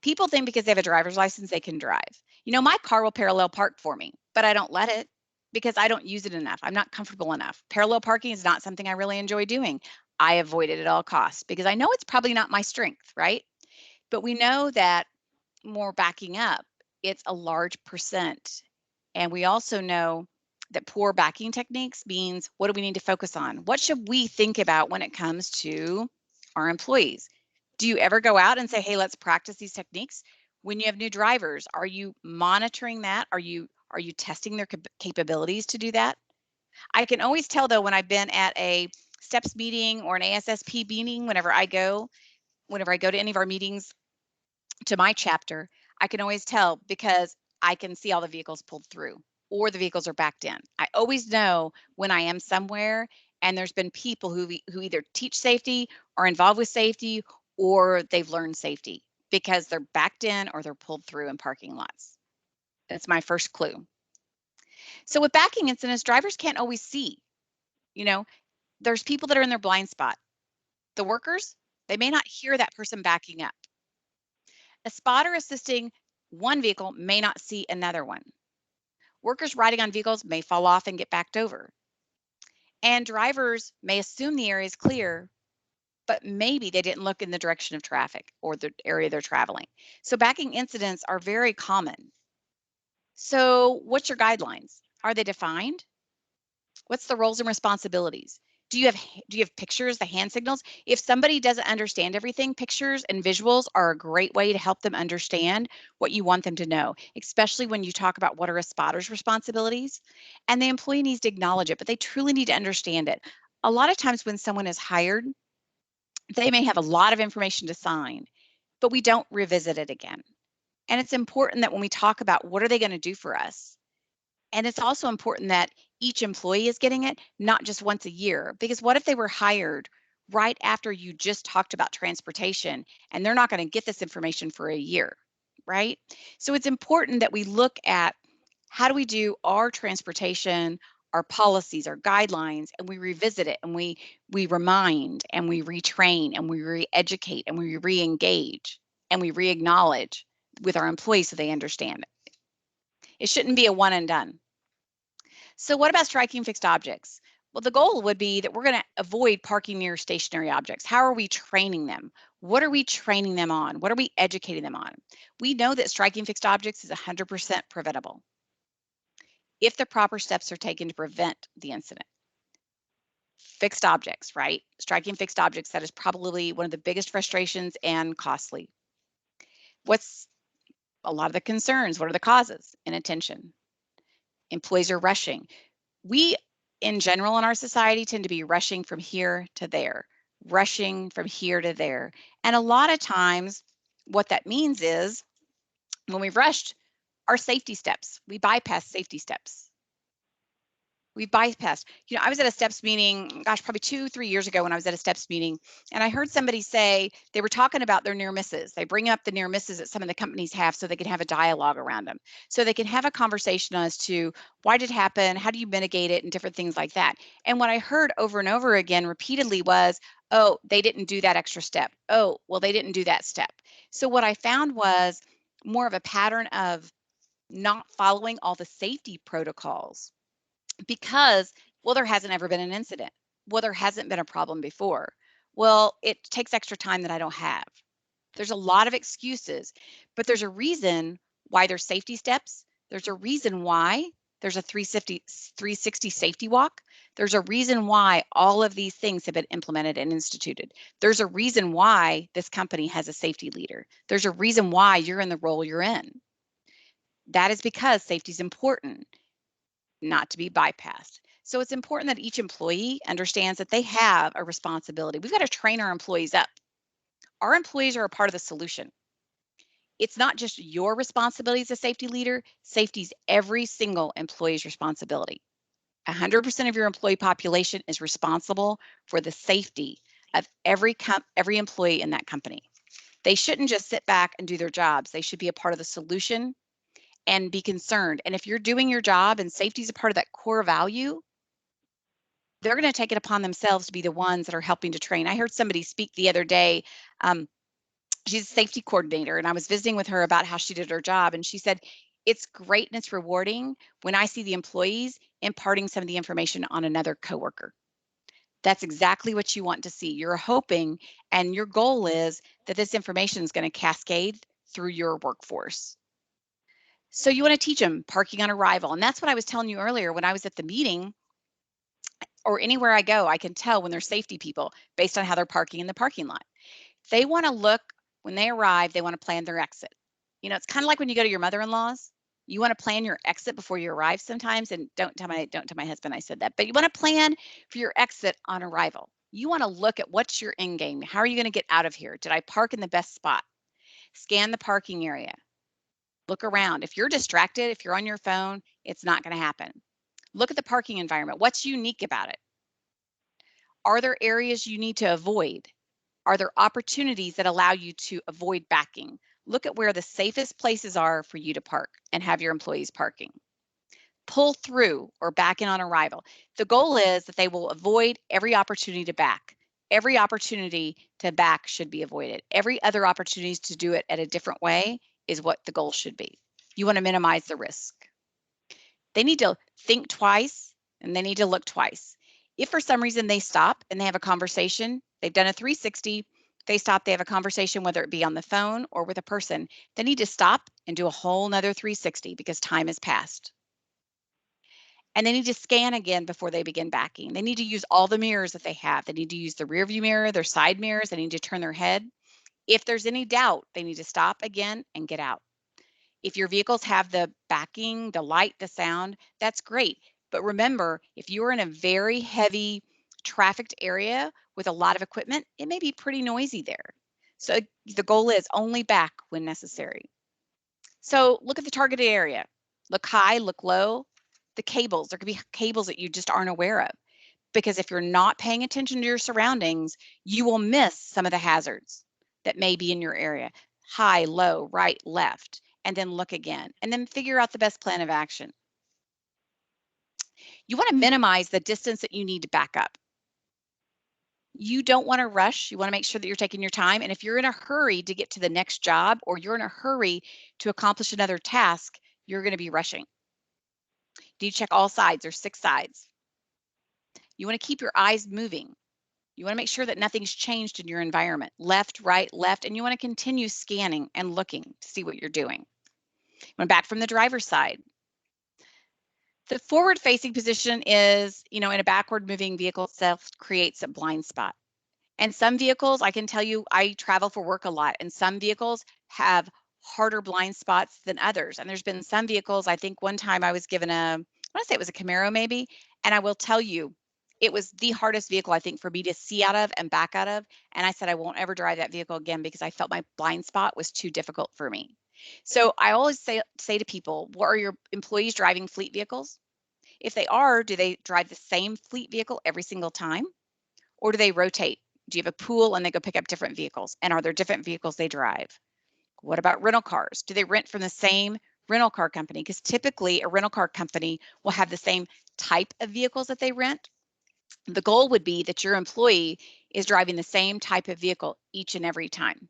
Speaker 2: People think because they have a driver's license, they can drive. You know, my car will parallel park for me, but I don't let it because I don't use it enough. I'm not comfortable enough. Parallel parking is not something I really enjoy doing. I avoid it at all costs because I know it's probably not my strength, right? But we know that more backing up, it's a large percent. And we also know that poor backing techniques means what do we need to focus on? What should we think about when it comes to our employees? Do you ever go out and say, hey, let's practice these techniques? When you have new drivers, are you monitoring that? Are you testing their capabilities to do that? I can always tell though when I've been at a STEPS meeting or an ASSP meeting, whenever I go to any of our meetings to my chapter, I can always tell because I can see all the vehicles pulled through or the vehicles are backed in. I always know when I am somewhere and there's been people who either teach safety or involved with safety or they've learned safety because they're backed in or they're pulled through in parking lots. That's my first clue. So with backing incidents, drivers can't always see. You know, there's people that are in their blind spot. The workers, they may not hear that person backing up. A spotter assisting one vehicle may not see another one. Workers riding on vehicles may fall off and get backed over. And drivers may assume the area is clear, but maybe they didn't look in the direction of traffic or the area they're traveling. So backing incidents are very common. So what's your guidelines? Are they defined? What's the roles and responsibilities? Do you have pictures, the hand signals? If somebody doesn't understand everything, pictures and visuals are a great way to help them understand what you want them to know, especially when you talk about what are a spotter's responsibilities. And the employee needs to acknowledge it, but they truly need to understand it. A lot of times when someone is hired, they may have a lot of information to sign, but we don't revisit it again. And it's important that when we talk about what are they going to do for us, and it's also important that each employee is getting it, not just once a year, because what if they were hired right after you just talked about transportation and they're not going to get this information for a year, right? So it's important that we look at how do we do our transportation, our policies, our guidelines, and we revisit it and we remind and we retrain and we re-educate and we re-engage and we re-acknowledge with our employees so they understand it. It shouldn't be a one and done. So what about striking fixed objects? Well, the goal would be that we're going to avoid parking near stationary objects. How are we training them? What are we training them on? What are we educating them on? We know that striking fixed objects is 100% preventable if the proper steps are taken to prevent the incident. Fixed objects, right? Striking fixed objects, that is probably one of the biggest frustrations and costly. What's a lot of the concerns? What are the causes? Inattention. Employees are rushing. We, in general, in our society tend to be rushing from here to there, rushing from here to there. And a lot of times, what that means is when we've rushed our safety steps, we bypass safety steps. We've bypassed. You know, I was at a STEPS meeting, gosh, probably 2-3 years ago when I was at a STEPS meeting, and I heard somebody say they were talking about their near misses. They bring up the near misses that some of the companies have so they can have a dialogue around them. So they can have a conversation as to why did it happen, how do you mitigate it, and different things like that. And what I heard over and over again repeatedly was, oh, they didn't do that extra step. Oh, well, they didn't do that step. So what I found was more of a pattern of not following all the safety protocols because, well, there hasn't ever been an incident. Well, there hasn't been a problem before. Well, it takes extra time that I don't have. There's a lot of excuses, but there's a reason why there's safety steps There's a reason why there's a 360 safety walk. There's a reason why all of these things have been implemented and instituted. There's a reason why this company has a safety leader. There's a reason why you're in the role you're in. That is because safety is important, not to be bypassed. So it's important that each employee understands that they have a responsibility. We've got to train our employees up. Our employees are a part of the solution. It's not just your responsibility as a safety leader, safety is every single employee's responsibility. 100% of your employee population is responsible for the safety of every employee in that company. They shouldn't just sit back and do their jobs. They should be a part of the solution and be concerned. And if you're doing your job and safety is a part of that core value, they're going to take it upon themselves to be the ones that are helping to train. I heard somebody speak the other day. She's a safety coordinator, and I was visiting with her about how she did her job. And she said, it's great and it's rewarding when I see the employees imparting some of the information on another coworker. That's exactly what you want to see. You're hoping, and your goal is that this information is going to cascade through your workforce. So you want to teach them parking on arrival. And that's what I was telling you earlier when I was at the meeting, or anywhere I go, I can tell when they're safety people based on how they're parking in the parking lot. They want to look, when they arrive, they want to plan their exit. You know, it's kind of like when you go to your mother-in-law's. You want to plan your exit before you arrive sometimes. And don't tell my husband I said that, but you want to plan for your exit on arrival. You want to look at what's your end game. How are you going to get out of here? Did I park in the best spot? Scan the parking area. Look around. If you're distracted, if you're on your phone, it's not going to happen. Look at the parking environment. What's unique about it? Are there areas you need to avoid? Are there opportunities that allow you to avoid backing? Look at where the safest places are for you to park and have your employees parking. Pull through or back in on arrival. The goal is that they will avoid every opportunity to back. Every opportunity to back should be avoided. Every other opportunity to do it at a different way is what the goal should be. You want to minimize the risk. They need to think twice and they need to look twice. If for some reason they stop and they have a conversation, they've done a 360, they stop, they have a conversation, whether it be on the phone or with a person, they need to stop and do a whole nother 360 because time has passed. And they need to scan again before they begin backing. They need to use all the mirrors that they have. They need to use the rear view mirror, their side mirrors. They need to turn their head. If there's any doubt, they need to stop again and get out. If your vehicles have the backing, the light, the sound, that's great. But remember, if you're in a very heavy trafficked area with a lot of equipment, it may be pretty noisy there. So the goal is only back when necessary. So look at the targeted area. Look high, look low. The cables, there could be cables that you just aren't aware of. Because if you're not paying attention to your surroundings, you will miss some of the hazards that may be in your area. High, low, right, left, and then look again, and then figure out the best plan of action. You want to minimize the distance that you need to back up. You don't want to rush. You want to make sure that you're taking your time. And if you're in a hurry to get to the next job or you're in a hurry to accomplish another task, you're going to be rushing. Do you check all sides? There's 6 sides. You want to keep your eyes moving. You want to make sure that nothing's changed in your environment. Left, right, left, and you want to continue scanning and looking to see what you're doing. When back from the driver's side. The forward-facing position is, in a backward-moving vehicle itself creates a blind spot. And some vehicles, I can tell you, I travel for work a lot, and some vehicles have harder blind spots than others. And there's been some vehicles, I think one time I was given I want to say it was a Camaro maybe, and I will tell you, it was the hardest vehicle I think for me to see out of and back out of. And I said, I won't ever drive that vehicle again because I felt my blind spot was too difficult for me. So I always say to people, what are your employees driving fleet vehicles? If they are, do they drive the same fleet vehicle every single time? Or do they rotate? Do you have a pool and they go pick up different vehicles? And are there different vehicles they drive? What about rental cars? Do they rent from the same rental car company? Because typically a rental car company will have the same type of vehicles that they rent. The goal would be that your employee is driving the same type of vehicle each and every time.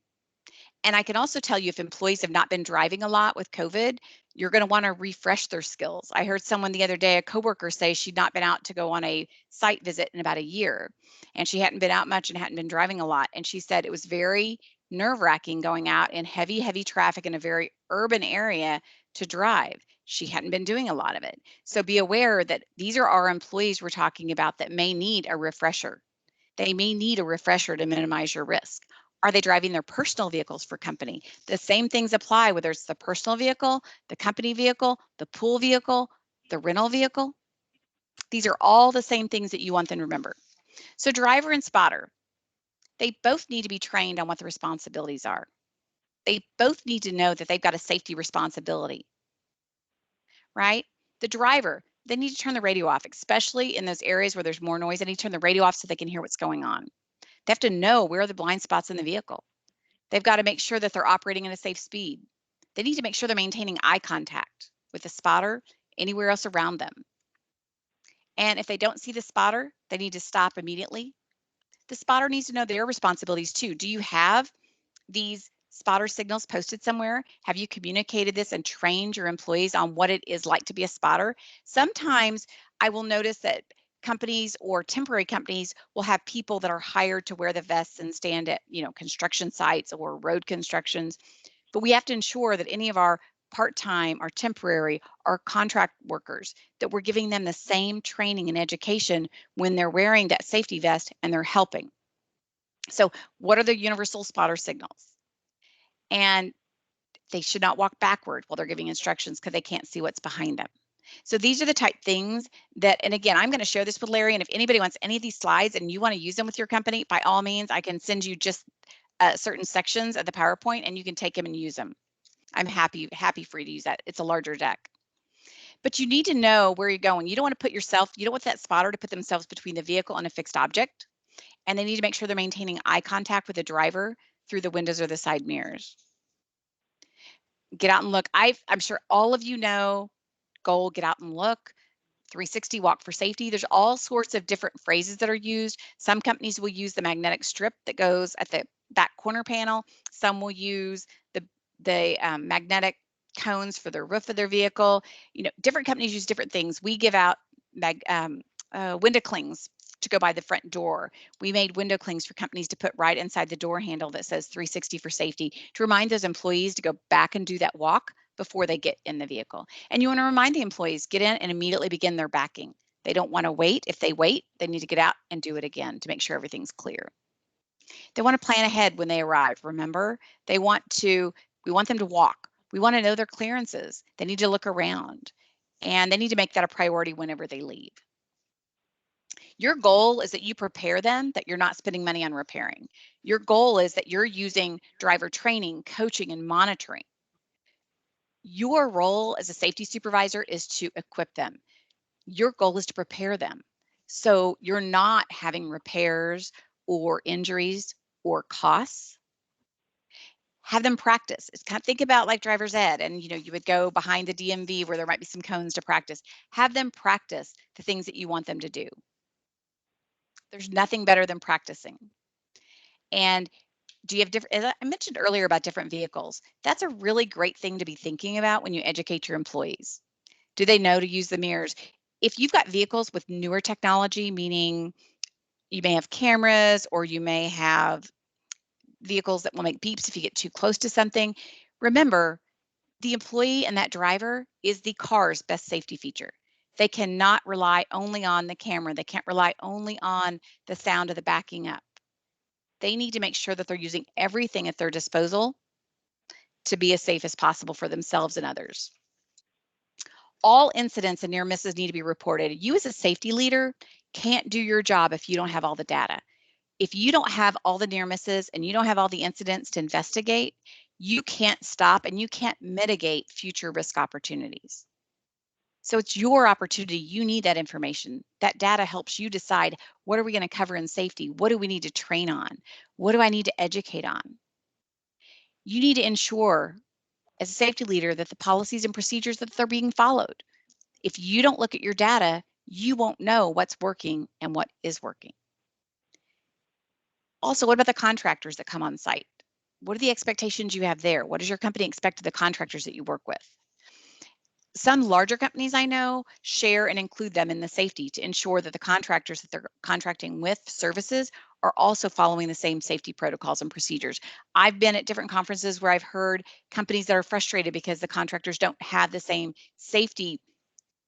Speaker 2: And I can also tell you if employees have not been driving a lot with COVID, you're going to want to refresh their skills. I heard someone the other day, a coworker, say she'd not been out to go on a site visit in about a year. And she hadn't been out much and hadn't been driving a lot. And she said it was very nerve-wracking going out in heavy, heavy traffic in a very urban area to drive. She hadn't been doing a lot of it. So be aware that these are our employees we're talking about that may need a refresher. They may need a refresher to minimize your risk. Are they driving their personal vehicles for company? The same things apply, whether it's the personal vehicle, the company vehicle, the pool vehicle, the rental vehicle. These are all the same things that you want them to remember. So driver and spotter, they both need to be trained on what the responsibilities are. They both need to know that they've got a safety responsibility, right? The driver, they need to turn the radio off, especially in those areas where there's more noise. They need to turn the radio off so they can hear what's going on. They have to know where are the blind spots in the vehicle. They've got to make sure that they're operating at a safe speed. They need to make sure they're maintaining eye contact with the spotter, anywhere else around them. And if they don't see the spotter, they need to stop immediately. The spotter needs to know their responsibilities too. Do you have these spotter signals posted somewhere? Have you communicated this and trained your employees on what it is like to be a spotter? Sometimes I will notice that companies or temporary companies will have people that are hired to wear the vests and stand at, construction sites or road constructions. But we have to ensure that any of our part-time, our temporary, our contract workers, that we're giving them the same training and education when they're wearing that safety vest and they're helping. So what are the universal spotter signals? And they should not walk backward while they're giving instructions because they can't see what's behind them. So these are the type things that, and again, I'm going to share this with Larry, and if anybody wants any of these slides and you want to use them with your company, by all means, I can send you just certain sections of the PowerPoint and you can take them and use them. I'm happy for you to use that. It's a larger deck. But you need to know where you're going. You don't want to put yourself, you don't want that spotter to put themselves between the vehicle and a fixed object. And they need to make sure they're maintaining eye contact with the driver through the windows or the side mirrors. Get out and look. I'm sure all of you know goal, get out and look, 360 walk for safety. There's all sorts of different phrases that are used. Some companies will use the magnetic strip that goes at the back corner panel. Some will use the magnetic cones for the roof of their vehicle. Different companies use different things. We give out window clings to go by the front door. We made window clings for companies to put right inside the door handle that says 360 for safety, to remind those employees to go back and do that walk before they get in the vehicle. And you want to remind the employees, get in and immediately begin their backing. They don't want to wait. If they wait, they need to get out and do it again to make sure everything's clear. They want to plan ahead when they arrive. Remember, we want them to walk. We want to know their clearances. They need to look around, and they need to make that a priority whenever they leave. Your goal is that you prepare them, that you're not spending money on repairing. Your goal is that you're using driver training, coaching, and monitoring. Your role as a safety supervisor is to equip them. Your goal is to prepare them. So you're not having repairs or injuries or costs. Have them practice. It's kind of, think about like driver's ed, and you would go behind the DMV where there might be some cones to practice. Have them practice the things that you want them to do. There's nothing better than practicing. And do you have different, as I mentioned earlier about different vehicles, that's a really great thing to be thinking about when you educate your employees. Do they know to use the mirrors? If you've got vehicles with newer technology, meaning you may have cameras or you may have vehicles that will make beeps if you get too close to something, remember, the employee and that driver is the car's best safety feature. They cannot rely only on the camera. They can't rely only on the sound of the backing up. They need to make sure that they're using everything at their disposal to be as safe as possible for themselves and others. All incidents and near misses need to be reported. You as a safety leader can't do your job if you don't have all the data. If you don't have all the near misses and you don't have all the incidents to investigate, you can't stop and you can't mitigate future risk opportunities. So it's your opportunity. You need that information. That data helps you decide, what are we going to cover in safety? What do we need to train on? What do I need to educate on? You need to ensure as a safety leader that the policies and procedures that they're being followed. If you don't look at your data, you won't know what's working and what is working. Also, what about the contractors that come on site? What are the expectations you have there? What does your company expect of the contractors that you work with? Some larger companies I know share and include them in the safety to ensure that the contractors that they're contracting with services are also following the same safety protocols and procedures. I've been at different conferences where I've heard companies that are frustrated because the contractors don't have the same safety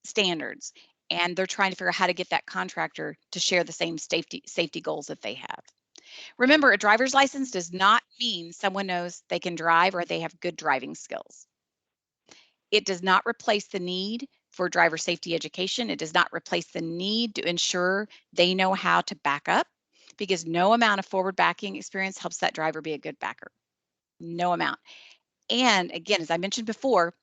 Speaker 2: standards, and they're trying to figure out how to get that contractor to share the same safety goals that they have. Remember, a driver's license does not mean someone knows they can drive or they have good driving skills. It does not replace the need for driver safety education. It does not replace the need to ensure they know how to back up, because no amount of forward backing experience helps that driver be a good backer. No amount. And again, as I mentioned before,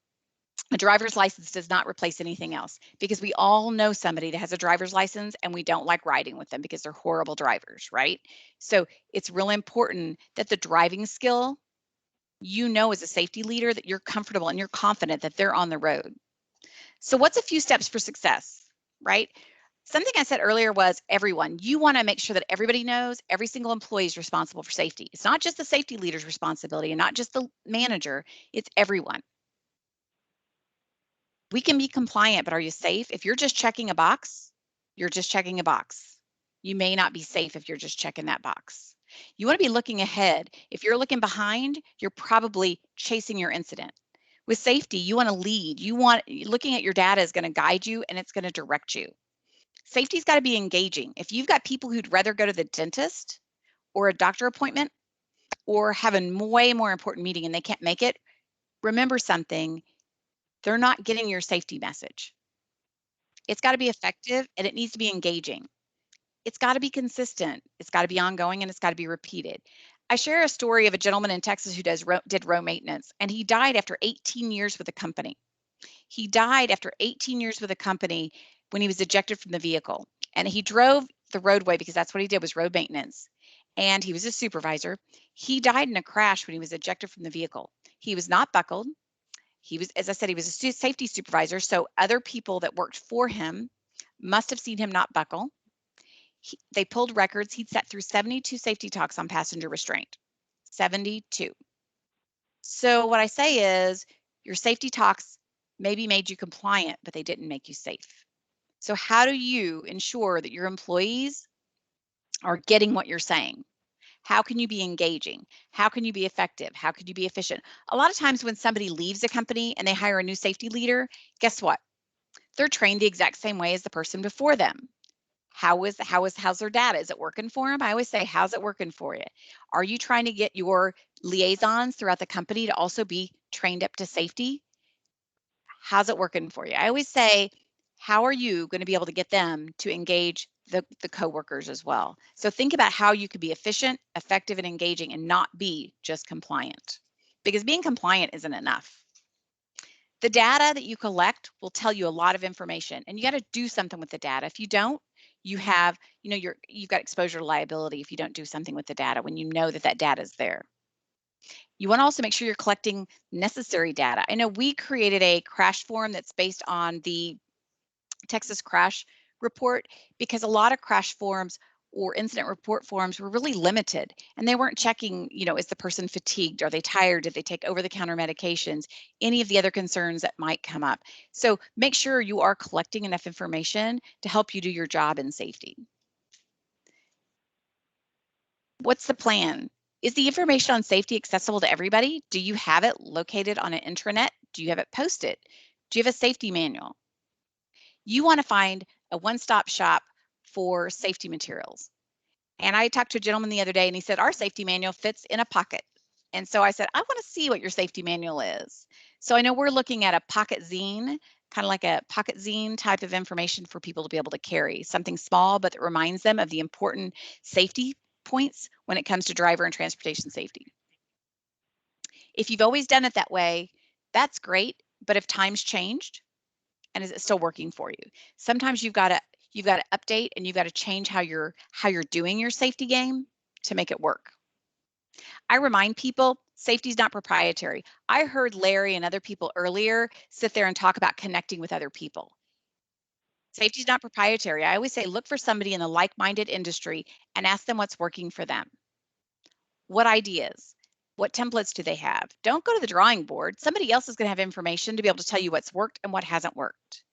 Speaker 2: a driver's license does not replace anything else, because we all know somebody that has a driver's license and we don't like riding with them because they're horrible drivers, right? So it's really important that the driving skill, you know, as a safety leader, that you're comfortable and you're confident that they're on the road. So what's a few steps for success, right? Something I said earlier was everyone. You want to make sure that everybody knows every single employee is responsible for safety. It's not just the safety leader's responsibility and not just the manager, it's everyone. We can be compliant, but are you safe? If you're just checking a box, you're just checking a box. You may not be safe if you're just checking that box. You want to be looking ahead. If you're looking behind, you're probably chasing your incident. With safety, you want to lead. Looking at your data is going to guide you and it's going to direct you. Safety's got to be engaging. If you've got people who'd rather go to the dentist or a doctor appointment or have a way more important meeting and they can't make it, remember something, they're not getting your safety message. It's got to be effective and it needs to be engaging. It's got to be consistent. It's got to be ongoing and it's got to be repeated. I share a story of a gentleman in Texas who did row maintenance, and he died after 18 years with the company. He died after 18 years with a company when he was ejected from the vehicle. And he drove the roadway because that's what he did, was road maintenance. And he was a supervisor. He died in a crash when he was ejected from the vehicle. He was not buckled. He was, as I said, he was a safety supervisor. So other people that worked for him must have seen him not buckle. They pulled records. He'd sat through 72 safety talks on passenger restraint. 72. So what I say is your safety talks maybe made you compliant, but they didn't make you safe. So how do you ensure that your employees are getting what you're saying? How can you be engaging? How can you be effective? How can you be efficient? A lot of times when somebody leaves a company and they hire a new safety leader, guess what? They're trained the exact same way as the person before them. How's their data? Is it working for them? I always say, how's it working for you? Are you trying to get your liaisons throughout the company to also be trained up to safety? How's it working for you? I always say, how are you going to be able to get them to engage the coworkers as well? So think about how you could be efficient, effective, and engaging and not be just compliant, because being compliant isn't enough. The data that you collect will tell you a lot of information, and you got to do something with the data. If you don't, you have, you've got exposure to liability if you don't do something with the data when you know that data is there. You want to also make sure you're collecting necessary data. I know we created a crash form that's based on the Texas crash report, because a lot of crash forms or incident report forms were really limited and they weren't checking, is the person fatigued? Are they tired? Did they take over-the-counter medications? Any of the other concerns that might come up. So make sure you are collecting enough information to help you do your job in safety. What's the plan? Is the information on safety accessible to everybody? Do you have it located on an intranet? Do you have it posted? Do you have a safety manual? You want to find a one-stop shop for safety materials. And I talked to a gentleman the other day and he said, our safety manual fits in a pocket. And so I said, I want to see what your safety manual is. So I know we're looking at a pocket zine, kind of like a pocket zine type of information for people to be able to carry, something small, but that reminds them of the important safety points when it comes to driver and transportation safety. If you've always done it that way, that's great. But if times changed, and is it still working for you? Sometimes you've got to update and you've got to change how you're doing your safety game to make it work. I remind people, safety is not proprietary. I heard Larry and other people earlier sit there and talk about connecting with other people. Safety is not proprietary. I always say, look for somebody in a like-minded industry and ask them what's working for them. What ideas? What templates do they have? Don't go to the drawing board. Somebody else is going to have information to be able to tell you what's worked and what hasn't worked.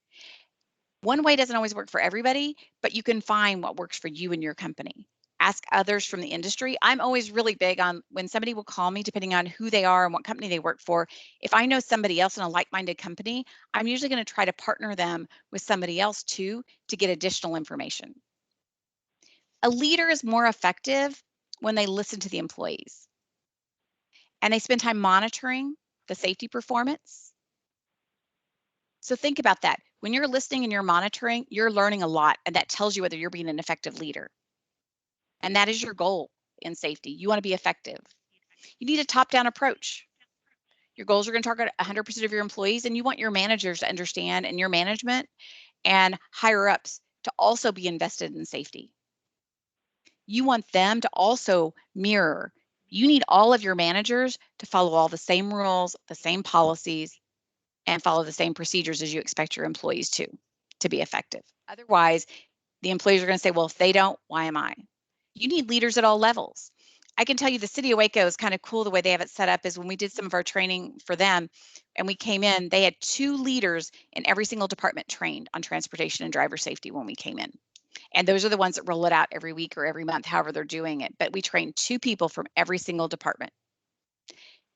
Speaker 2: One way doesn't always work for everybody, but you can find what works for you and your company. Ask others from the industry. I'm always really big on when somebody will call me, depending on who they are and what company they work for. If I know somebody else in a like-minded company, I'm usually going to try to partner them with somebody else too to get additional information. A leader is more effective when they listen to the employees and they spend time monitoring the safety performance. So think about that. When you're listening and you're monitoring, you're learning a lot, and that tells you whether you're being an effective leader. And that is your goal in safety. You want to be effective. You need a top-down approach. Your goals are going to target 100% of your employees, and you want your managers to understand, and your management and higher ups to also be invested in safety. You want them to also mirror. You need all of your managers to follow all the same rules, the same policies, and follow the same procedures as you expect your employees to be effective. Otherwise, the employees are going to say, well, if they don't, why am I? You need leaders at all levels. I can tell you the city of Waco is kind of cool. The way they have it set up is when we did some of our training for them and we came in, they had 2 leaders in every single department trained on transportation and driver safety when we came in. And those are the ones that roll it out every week or every month, however they're doing it. But we train 2 people from every single department.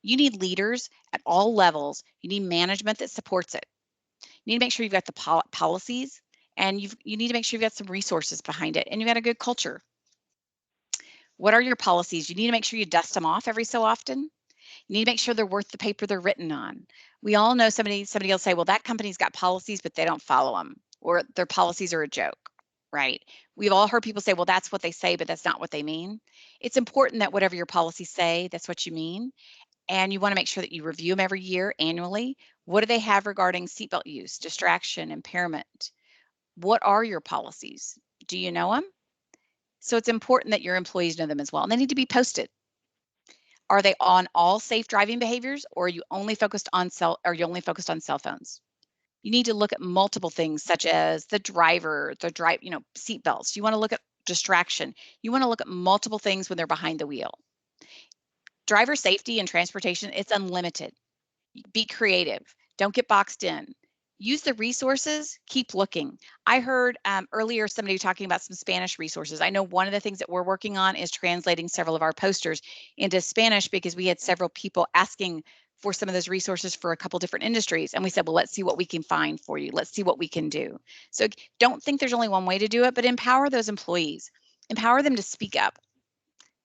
Speaker 2: You need leaders at all levels. You need management that supports it. You need to make sure you've got the policies, and you need to make sure you've got some resources behind it, and you've got a good culture. What are your policies? You need to make sure you dust them off every so often. You need to make sure they're worth the paper they're written on. We all know somebody will say, well, that company's got policies, but they don't follow them, or their policies are a joke, right? We've all heard people say, well, that's what they say, but that's not what they mean. It's important that whatever your policies say, that's what you mean. And you want to make sure that you review them every year, annually. What do they have regarding seatbelt use, distraction, impairment? What are your policies? Do you know them? So it's important that your employees know them as well. And they need to be posted. Are they on all safe driving behaviors, or are you only focused on cell phones? You need to look at multiple things such as the seat belts. You want to look at distraction. You want to look at multiple things when they're behind the wheel. Driver safety and transportation, it's unlimited. Be creative. Don't get boxed in. Use the resources. Keep looking. I heard earlier somebody talking about some Spanish resources. I know one of the things that we're working on is translating several of our posters into Spanish because we had several people asking for some of those resources for a couple different industries. And we said, well, let's see what we can find for you. Let's see what we can do. So don't think there's only one way to do it, but empower those employees. Empower them to speak up.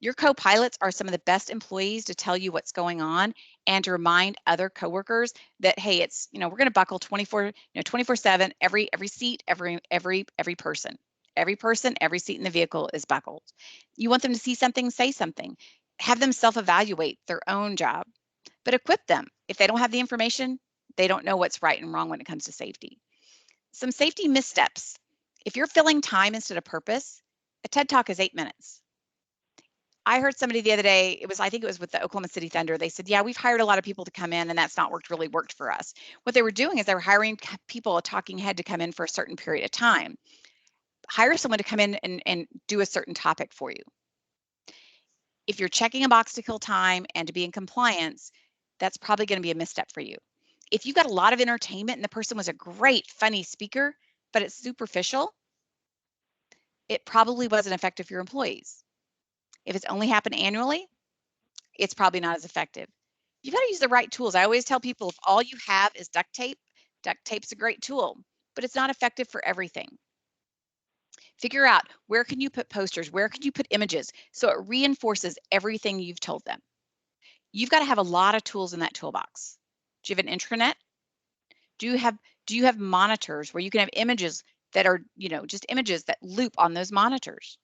Speaker 2: Your co-pilots are some of the best employees to tell you what's going on and to remind other coworkers that, hey, it's, we're going to buckle 24/7, every seat, every person, every seat in the vehicle is buckled. You want them to see something, say something, have them self-evaluate their own job, but equip them. If they don't have the information, they don't know what's right and wrong when it comes to safety. Some safety missteps. If you're filling time instead of purpose, a TED Talk is 8 minutes. I heard somebody the other day, I think it was with the Oklahoma City Thunder. They said, yeah, we've hired a lot of people to come in and that's not really worked for us. What they were doing is they were hiring people, a talking head, to come in for a certain period of time. Hire someone to come in and do a certain topic for you. If you're checking a box to kill time and to be in compliance, that's probably going to be a misstep for you. If you've got a lot of entertainment and the person was a great, funny speaker, but it's superficial, it probably wasn't effective for your employees. If it's only happened annually, it's probably not as effective. You've got to use the right tools. I always tell people, if all you have is duct tape's a great tool, but it's not effective for everything. Figure out, where can you put posters? Where can you put images so it reinforces everything you've told them? You've got to have a lot of tools in that toolbox. Do you have an intranet? Do you have monitors where you can have images that are, just images that loop on those monitors?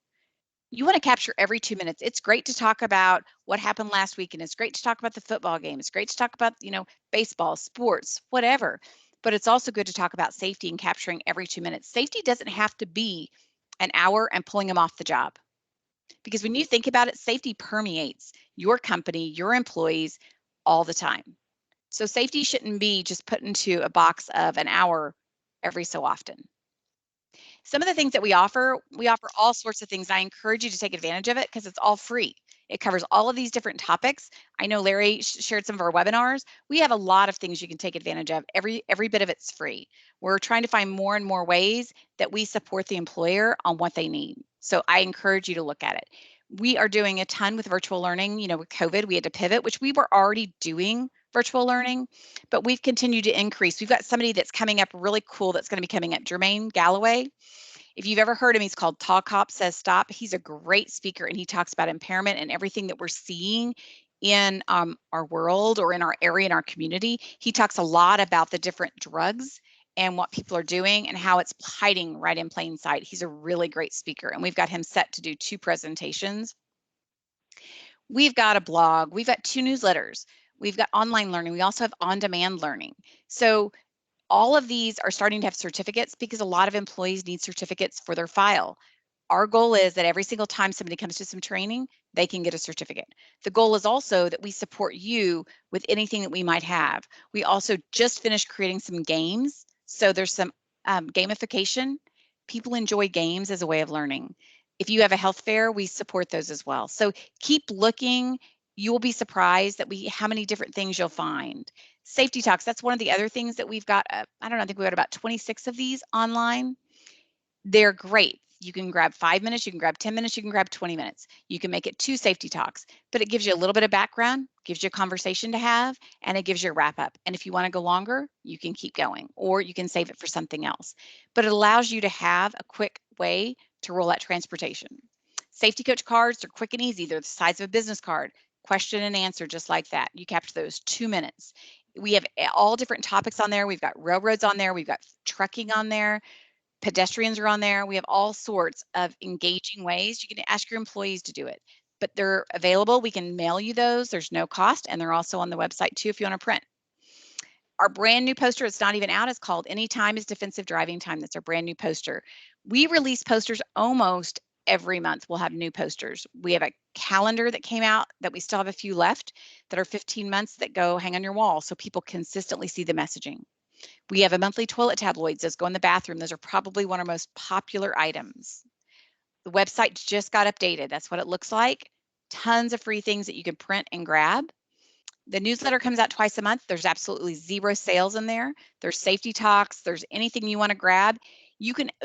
Speaker 2: You want to capture every 2 minutes. It's great to talk about what happened last week, and it's great to talk about the football game. It's great to talk about, baseball, sports, whatever. But it's also good to talk about safety and capturing every 2 minutes. Safety doesn't have to be an hour and pulling them off the job. Because when you think about it, safety permeates your company, your employees all the time. So safety shouldn't be just put into a box of an hour every so often. Some of the things that we offer all sorts of things. I encourage you to take advantage of it because it's all free. It covers all of these different topics. I know Larry shared some of our webinars. We have a lot of things you can take advantage of. Every bit of it's free. We're trying to find more and more ways that we support the employer on what they need. So I encourage you to look at it. We are doing a ton with virtual learning. You know, with COVID, we had to pivot, which we were already doing virtual learning, but we've continued to increase. We've got somebody that's coming up really cool that's going to be coming up, Jermaine Galloway. If you've ever heard him, he's called Tall Cop Says Stop. He's a great speaker, and he talks about impairment and everything that we're seeing in our world or in our area, in our community. He talks a lot about the different drugs and what people are doing and how it's hiding right in plain sight. He's a really great speaker, and we've got him set to do 2 presentations. We've got a blog, we've got 2 newsletters, we've got online learning, we also have on-demand learning. So all of these are starting to have certificates because a lot of employees need certificates for their file. Our goal is that every single time somebody comes to some training, they can get a certificate. The goal is also that we support you with anything that we might have. We also just finished creating some games. So there's some gamification. People enjoy games as a way of learning. If you have a health fair, we support those as well. So keep looking. You will be surprised that how many different things you'll find. Safety talks, that's one of the other things that we've got. I don't know, I think we've got about 26 of these online. They're great. You can grab 5 minutes, you can grab 10 minutes, you can grab 20 minutes. You can make it 2 safety talks, but it gives you a little bit of background, gives you a conversation to have, and it gives you a wrap up. And if you want to go longer, you can keep going, or you can save it for something else. But it allows you to have a quick way to roll out transportation. Safety coach cards are quick and easy. They're the size of a business card, question and answer, just like that. You capture those 2 minutes. We have all different topics on there. We've got railroads on there. We've got trucking on there. Pedestrians are on there. We have all sorts of engaging ways. You can ask your employees to do it, but they're available. We can mail you those. There's no cost, and they're also on the website too if you want to print. Our brand new poster, it's not even out, is called Anytime is Defensive Driving Time. That's our brand new poster. We release posters almost every month. We'll have new posters. We have a calendar that came out that we still have a few left that are 15 months that go hang on your wall so people consistently see the messaging. We have a monthly toilet tabloids that go in the bathroom. Those are probably one of our most popular items. The website just got updated. That's what it looks like. Tons of free things that you can print and grab. The newsletter comes out twice a month. There's absolutely 0 sales in there. There's safety talks. There's anything you want to grab.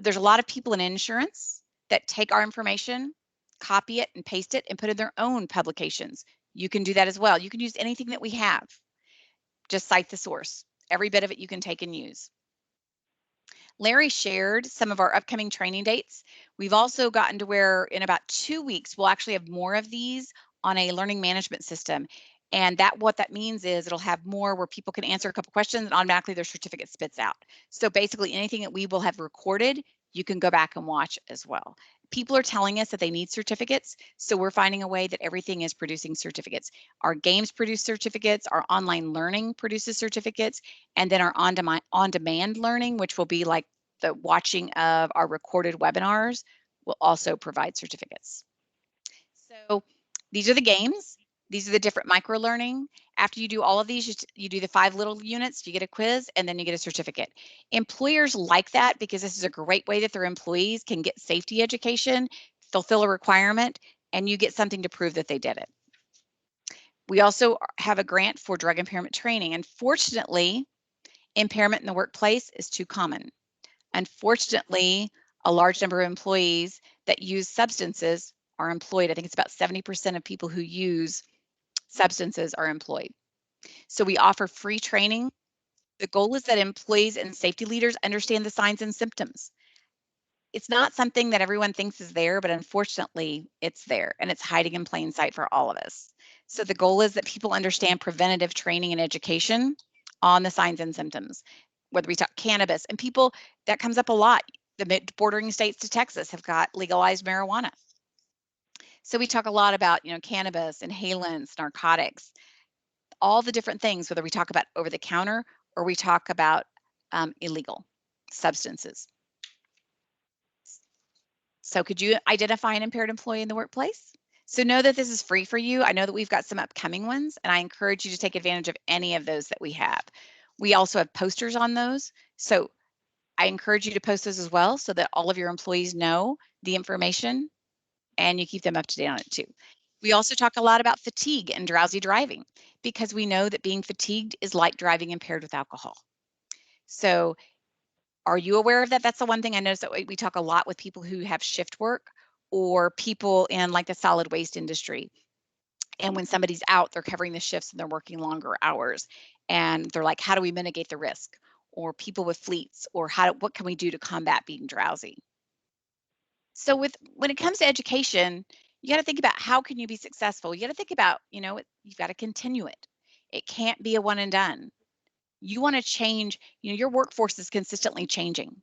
Speaker 2: There's a lot of people in insurance that take our information, copy it and paste it and put in their own publications. You can do that as well. You can use anything that we have. Just cite the source. Every bit of it you can take and use. Larry shared some of our upcoming training dates. We've also gotten to where in about 2 weeks, we'll actually have more of these on a learning management system. And what that means is it'll have more where people can answer a couple questions and automatically their certificate spits out. So basically anything that we will have recorded, you can go back and watch as well. People are telling us that they need certificates, so we're finding a way that everything is producing certificates. Our games produce certificates, our online learning produces certificates, and then our on-demand learning, which will be like the watching of our recorded webinars, will also provide certificates. So these are the games. These are the different micro learning. After you do all of these, you do the 5 little units, you get a quiz, and then you get a certificate. Employers like that because this is a great way that their employees can get safety education, fulfill a requirement, and you get something to prove that they did it. We also have a grant for drug impairment training. Unfortunately, impairment in the workplace is too common. Unfortunately, a large number of employees that use substances are employed. I think it's about 70% of people who use substances are employed. So we offer free training. The goal is that employees and safety leaders understand the signs and symptoms. It's not something that everyone thinks is there, but unfortunately it's there and it's hiding in plain sight for all of us. So the goal is that people understand preventative training and education on the signs and symptoms, whether we talk cannabis, and people, that comes up a lot. The bordering states to Texas have got legalized marijuana. So we talk a lot about, cannabis, inhalants, narcotics, all the different things, whether we talk about over the counter or we talk about illegal substances. So could you identify an impaired employee in the workplace? So know that this is free for you. I know that we've got some upcoming ones, and I encourage you to take advantage of any of those that we have. We also have posters on those. So I encourage you to post those as well so that all of your employees know the information and you keep them up to date on it too. We also talk a lot about fatigue and drowsy driving because we know that being fatigued is like driving impaired with alcohol. So are you aware of that? That's the one thing I noticed that we talk a lot with people who have shift work or people in like the solid waste industry. And when somebody's out, they're covering the shifts and they're working longer hours. And they're like, how do we mitigate the risk? Or people with fleets, or what can we do to combat being drowsy? So when it comes to education, you got to think about how can you be successful. You got to think about, you've got to continue it. It can't be a one and done. You want to change, your workforce is consistently changing.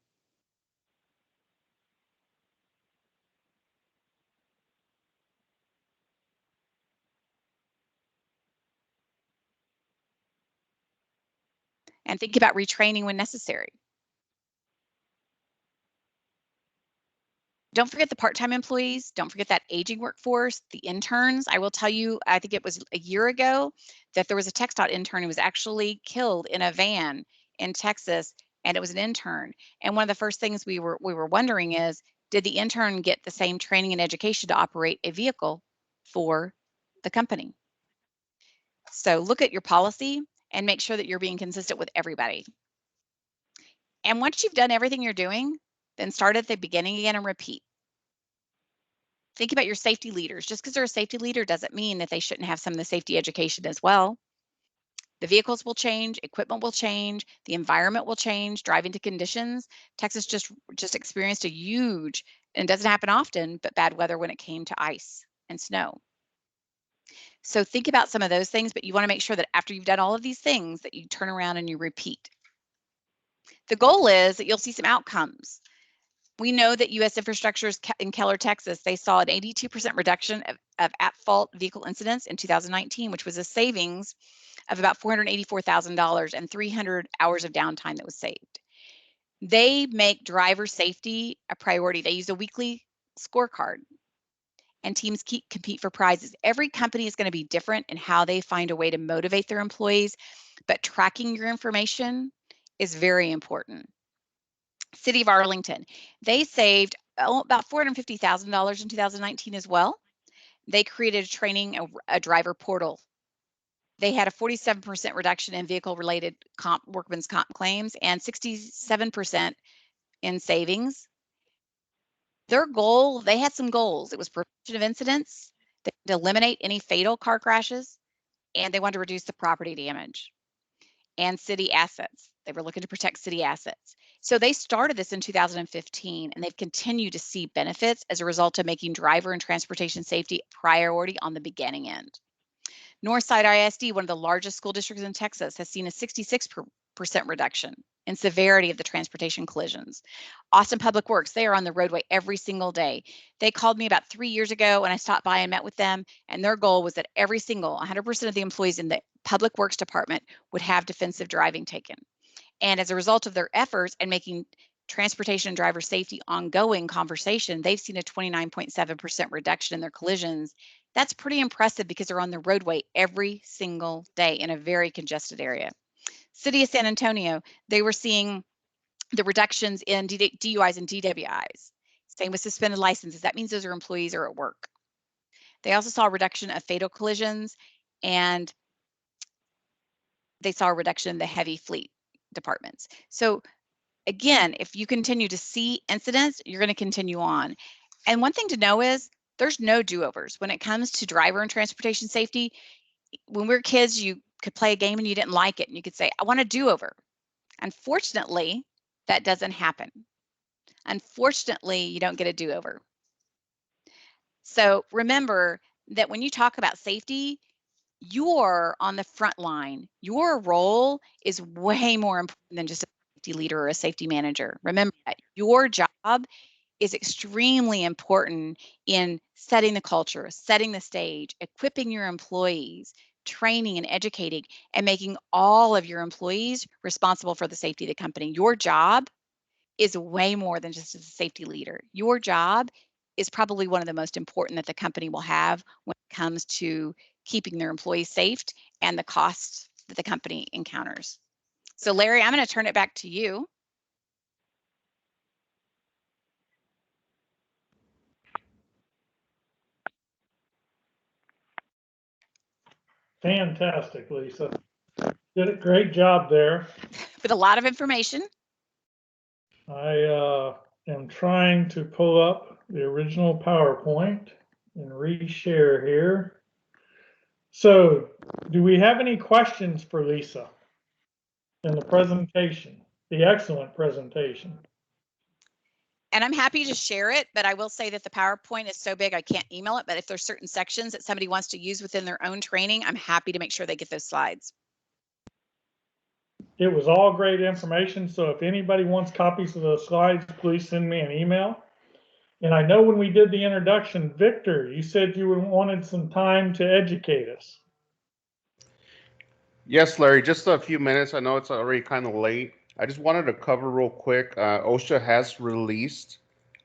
Speaker 2: And think about retraining when necessary. Don't forget the part-time employees. Don't forget that aging workforce, the interns. I will tell you, I think it was a year ago that there was a TxDOT intern who was actually killed in a van in Texas, and it was an intern. And one of the first things we were wondering is, did the intern get the same training and education to operate a vehicle for the company? So look at your policy and make sure that you're being consistent with everybody. And once you've done everything you're doing, then start at the beginning again and repeat. Think about your safety leaders. Just because they're a safety leader doesn't mean that they shouldn't have some of the safety education as well. The vehicles will change, equipment will change, the environment will change, driving to conditions. Texas just experienced a huge, and it doesn't happen often, but bad weather when it came to ice and snow. So think about some of those things, but you want to make sure that after you've done all of these things that you turn around and you repeat. The goal is that you'll see some outcomes. We know that U.S. Infrastructure in Keller, Texas, they saw an 82% reduction of at-fault vehicle incidents in 2019, which was a savings of about $484,000 and 300 hours of downtime that was saved. They make driver safety a priority. They use a weekly scorecard, and teams compete for prizes. Every company is going to be different in how they find a way to motivate their employees, but tracking your information is very important. City of Arlington, they saved about $450,000 in 2019 as well. They created a driver portal. They had a 47% reduction in vehicle-related workman's comp claims and 67% in savings. Their goal, they had some goals. It was prevention of incidents, they had to eliminate any fatal car crashes, and they wanted to reduce the property damage and city assets. They were looking to protect city assets. So they started this in 2015, and they've continued to see benefits as a result of making driver and transportation safety a priority on the beginning end. Northside ISD, one of the largest school districts in Texas, has seen a 66% reduction in severity of the transportation collisions. Austin Public Works, they are on the roadway every single day. They called me about 3 years ago when I stopped by and met with them, and their goal was that every single 100% of the employees in the Public Works Department would have defensive driving taken. And as a result of their efforts and making transportation and driver safety ongoing conversation, they've seen a 29.7% reduction in their collisions. That's pretty impressive because they're on the roadway every single day in a very congested area. City of San Antonio, they were seeing the reductions in DUIs and DWIs. Same with suspended licenses. That means those are employees are at work. They also saw a reduction of fatal collisions, and they saw a reduction in the heavy fleet departments. So again, if you continue to see incidents, you're going to continue on. And one thing to know is there's no do-overs. When it comes to driver and transportation safety, when we were kids, you could play a game and you didn't like it, and you could say, I want a do-over. Unfortunately, that doesn't happen. Unfortunately, you don't get a do-over. So remember that when you talk about safety, you're on the front line. Your role is way more important than just a safety leader or a safety manager. Remember that your job is extremely important in setting the culture, setting the stage, equipping your employees, training and educating, and making all of your employees responsible for the safety of the company. Your job is way more than just as a safety leader. Your job is probably one of the most important that the company will have when it comes to keeping their employees safe and the costs that the company encounters. So Larry, I'm going to turn it back to you.
Speaker 1: Fantastic, Lisa. Did a great job there.
Speaker 2: With a lot of information.
Speaker 1: I am trying to pull up the original PowerPoint and reshare here. So, do we have any questions for Lisa in the presentation, the excellent presentation?
Speaker 2: And I'm happy to share it, but I will say that the PowerPoint is so big I can't email it. But if there's certain sections that somebody wants to use within their own training, I'm happy to make sure they get those slides.
Speaker 1: It was all great information. So if anybody wants copies of those slides, please send me an email. And I know when we did the introduction, Victor, you said you wanted some time to educate us.
Speaker 3: Yes, Larry, just a few minutes. I know it's already kind of late. I just wanted to cover real quick. OSHA has released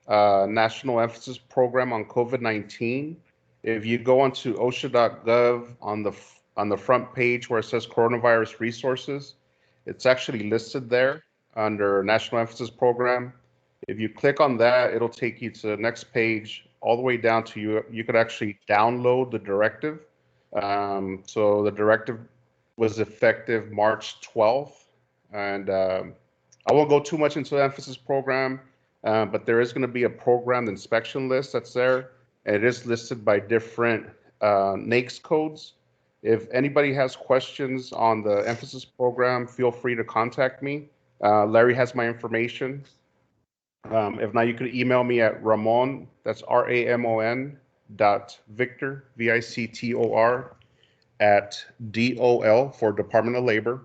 Speaker 3: a national emphasis program on COVID-19. If you go onto OSHA.gov on the front page where it says coronavirus resources, it's actually listed there under national emphasis program. If you click on that, it'll take you to the next page all the way down to you could actually download the directive. So the directive was effective March 12th. And I won't go too much into the emphasis program, but there is going to be a programmed inspection list that's there. And it is listed by different NAICS codes. If anybody has questions on the emphasis program, feel free to contact me. Larry has my information. If not, you could email me at Ramon, that's RAMON .Victor, VICTOR, at DOL for Department of Labor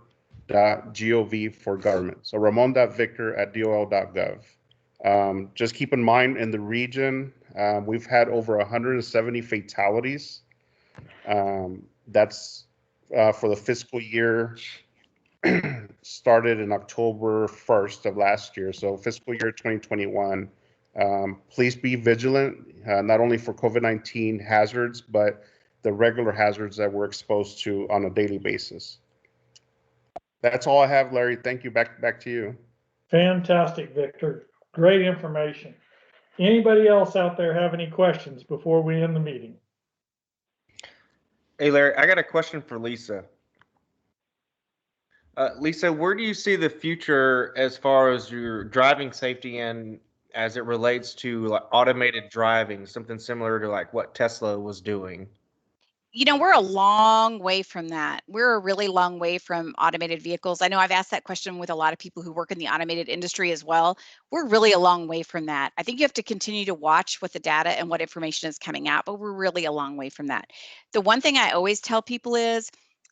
Speaker 3: .gov for government. So Ramon.Victor at DOL.gov. Just keep in mind in the region, we've had over 170 fatalities. That's for the fiscal year started in October 1st of last year. So fiscal year 2021. Please be vigilant, not only for COVID-19 hazards, but the regular hazards that we're exposed to on a daily basis. That's all I have, Larry. Thank you. Back to you.
Speaker 1: Fantastic, Victor. Great information. Anybody else out there have any questions before we end the meeting?
Speaker 4: Hey, Larry, I got a question for Lisa. Lisa, where do you see the future as far as your driving safety and as it relates to like automated driving, something similar to like what Tesla was doing?
Speaker 2: You know, we're a long way from that. We're a really long way from automated vehicles. I know I've asked that question with a lot of people who work in the automated industry as well. We're really a long way from that. I think you have to continue to watch what the data and what information is coming out, but we're really a long way from that. The one thing I always tell people is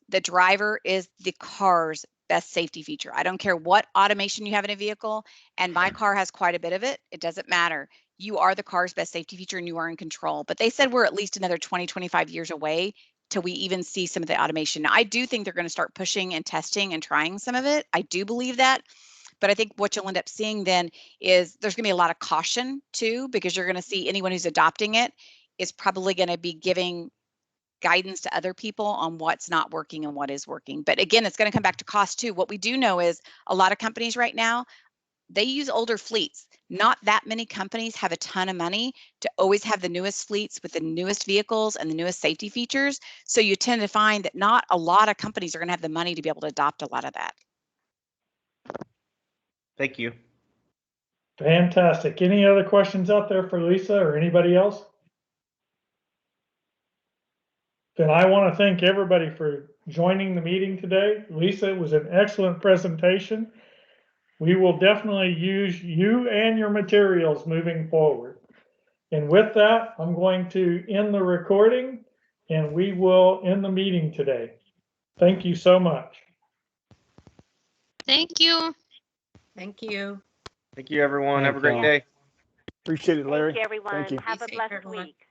Speaker 2: the driver is the car's best safety feature. I don't care what automation you have in a vehicle, and my car has quite a bit of it. It doesn't matter. You are the car's best safety feature and you are in control. But they said we're at least another 20, 25 years away till we even see some of the automation. Now, I do think they're going to start pushing and testing and trying some of it. I do believe that. But I think what you'll end up seeing then is there's going to be a lot of caution too, because you're going to see anyone who's adopting it is probably going to be giving guidance to other people on what's not working and what is working. But again, it's going to come back to cost too. What we do know is a lot of companies right now, they use older fleets. Not that many companies have a ton of money to always have the newest fleets with the newest vehicles and the newest safety features. So you tend to find that not a lot of companies are going to have the money to be able to adopt a lot of that.
Speaker 4: Thank you.
Speaker 1: Fantastic. Any other questions out there for Lisa or anybody else? Then I want to thank everybody for joining the meeting today. Lisa, it was an excellent presentation. We will definitely use you and your materials moving forward. And with that, I'm going to end the recording and we will end the meeting today. Thank you so much.
Speaker 5: Thank you.
Speaker 6: Thank you.
Speaker 4: Thank you, everyone. Have a great day.
Speaker 7: Appreciate it, Larry.
Speaker 8: Thank you, everyone.
Speaker 7: Thank you.
Speaker 8: Have a
Speaker 6: Be safe,
Speaker 8: blessed
Speaker 6: everyone.
Speaker 8: week.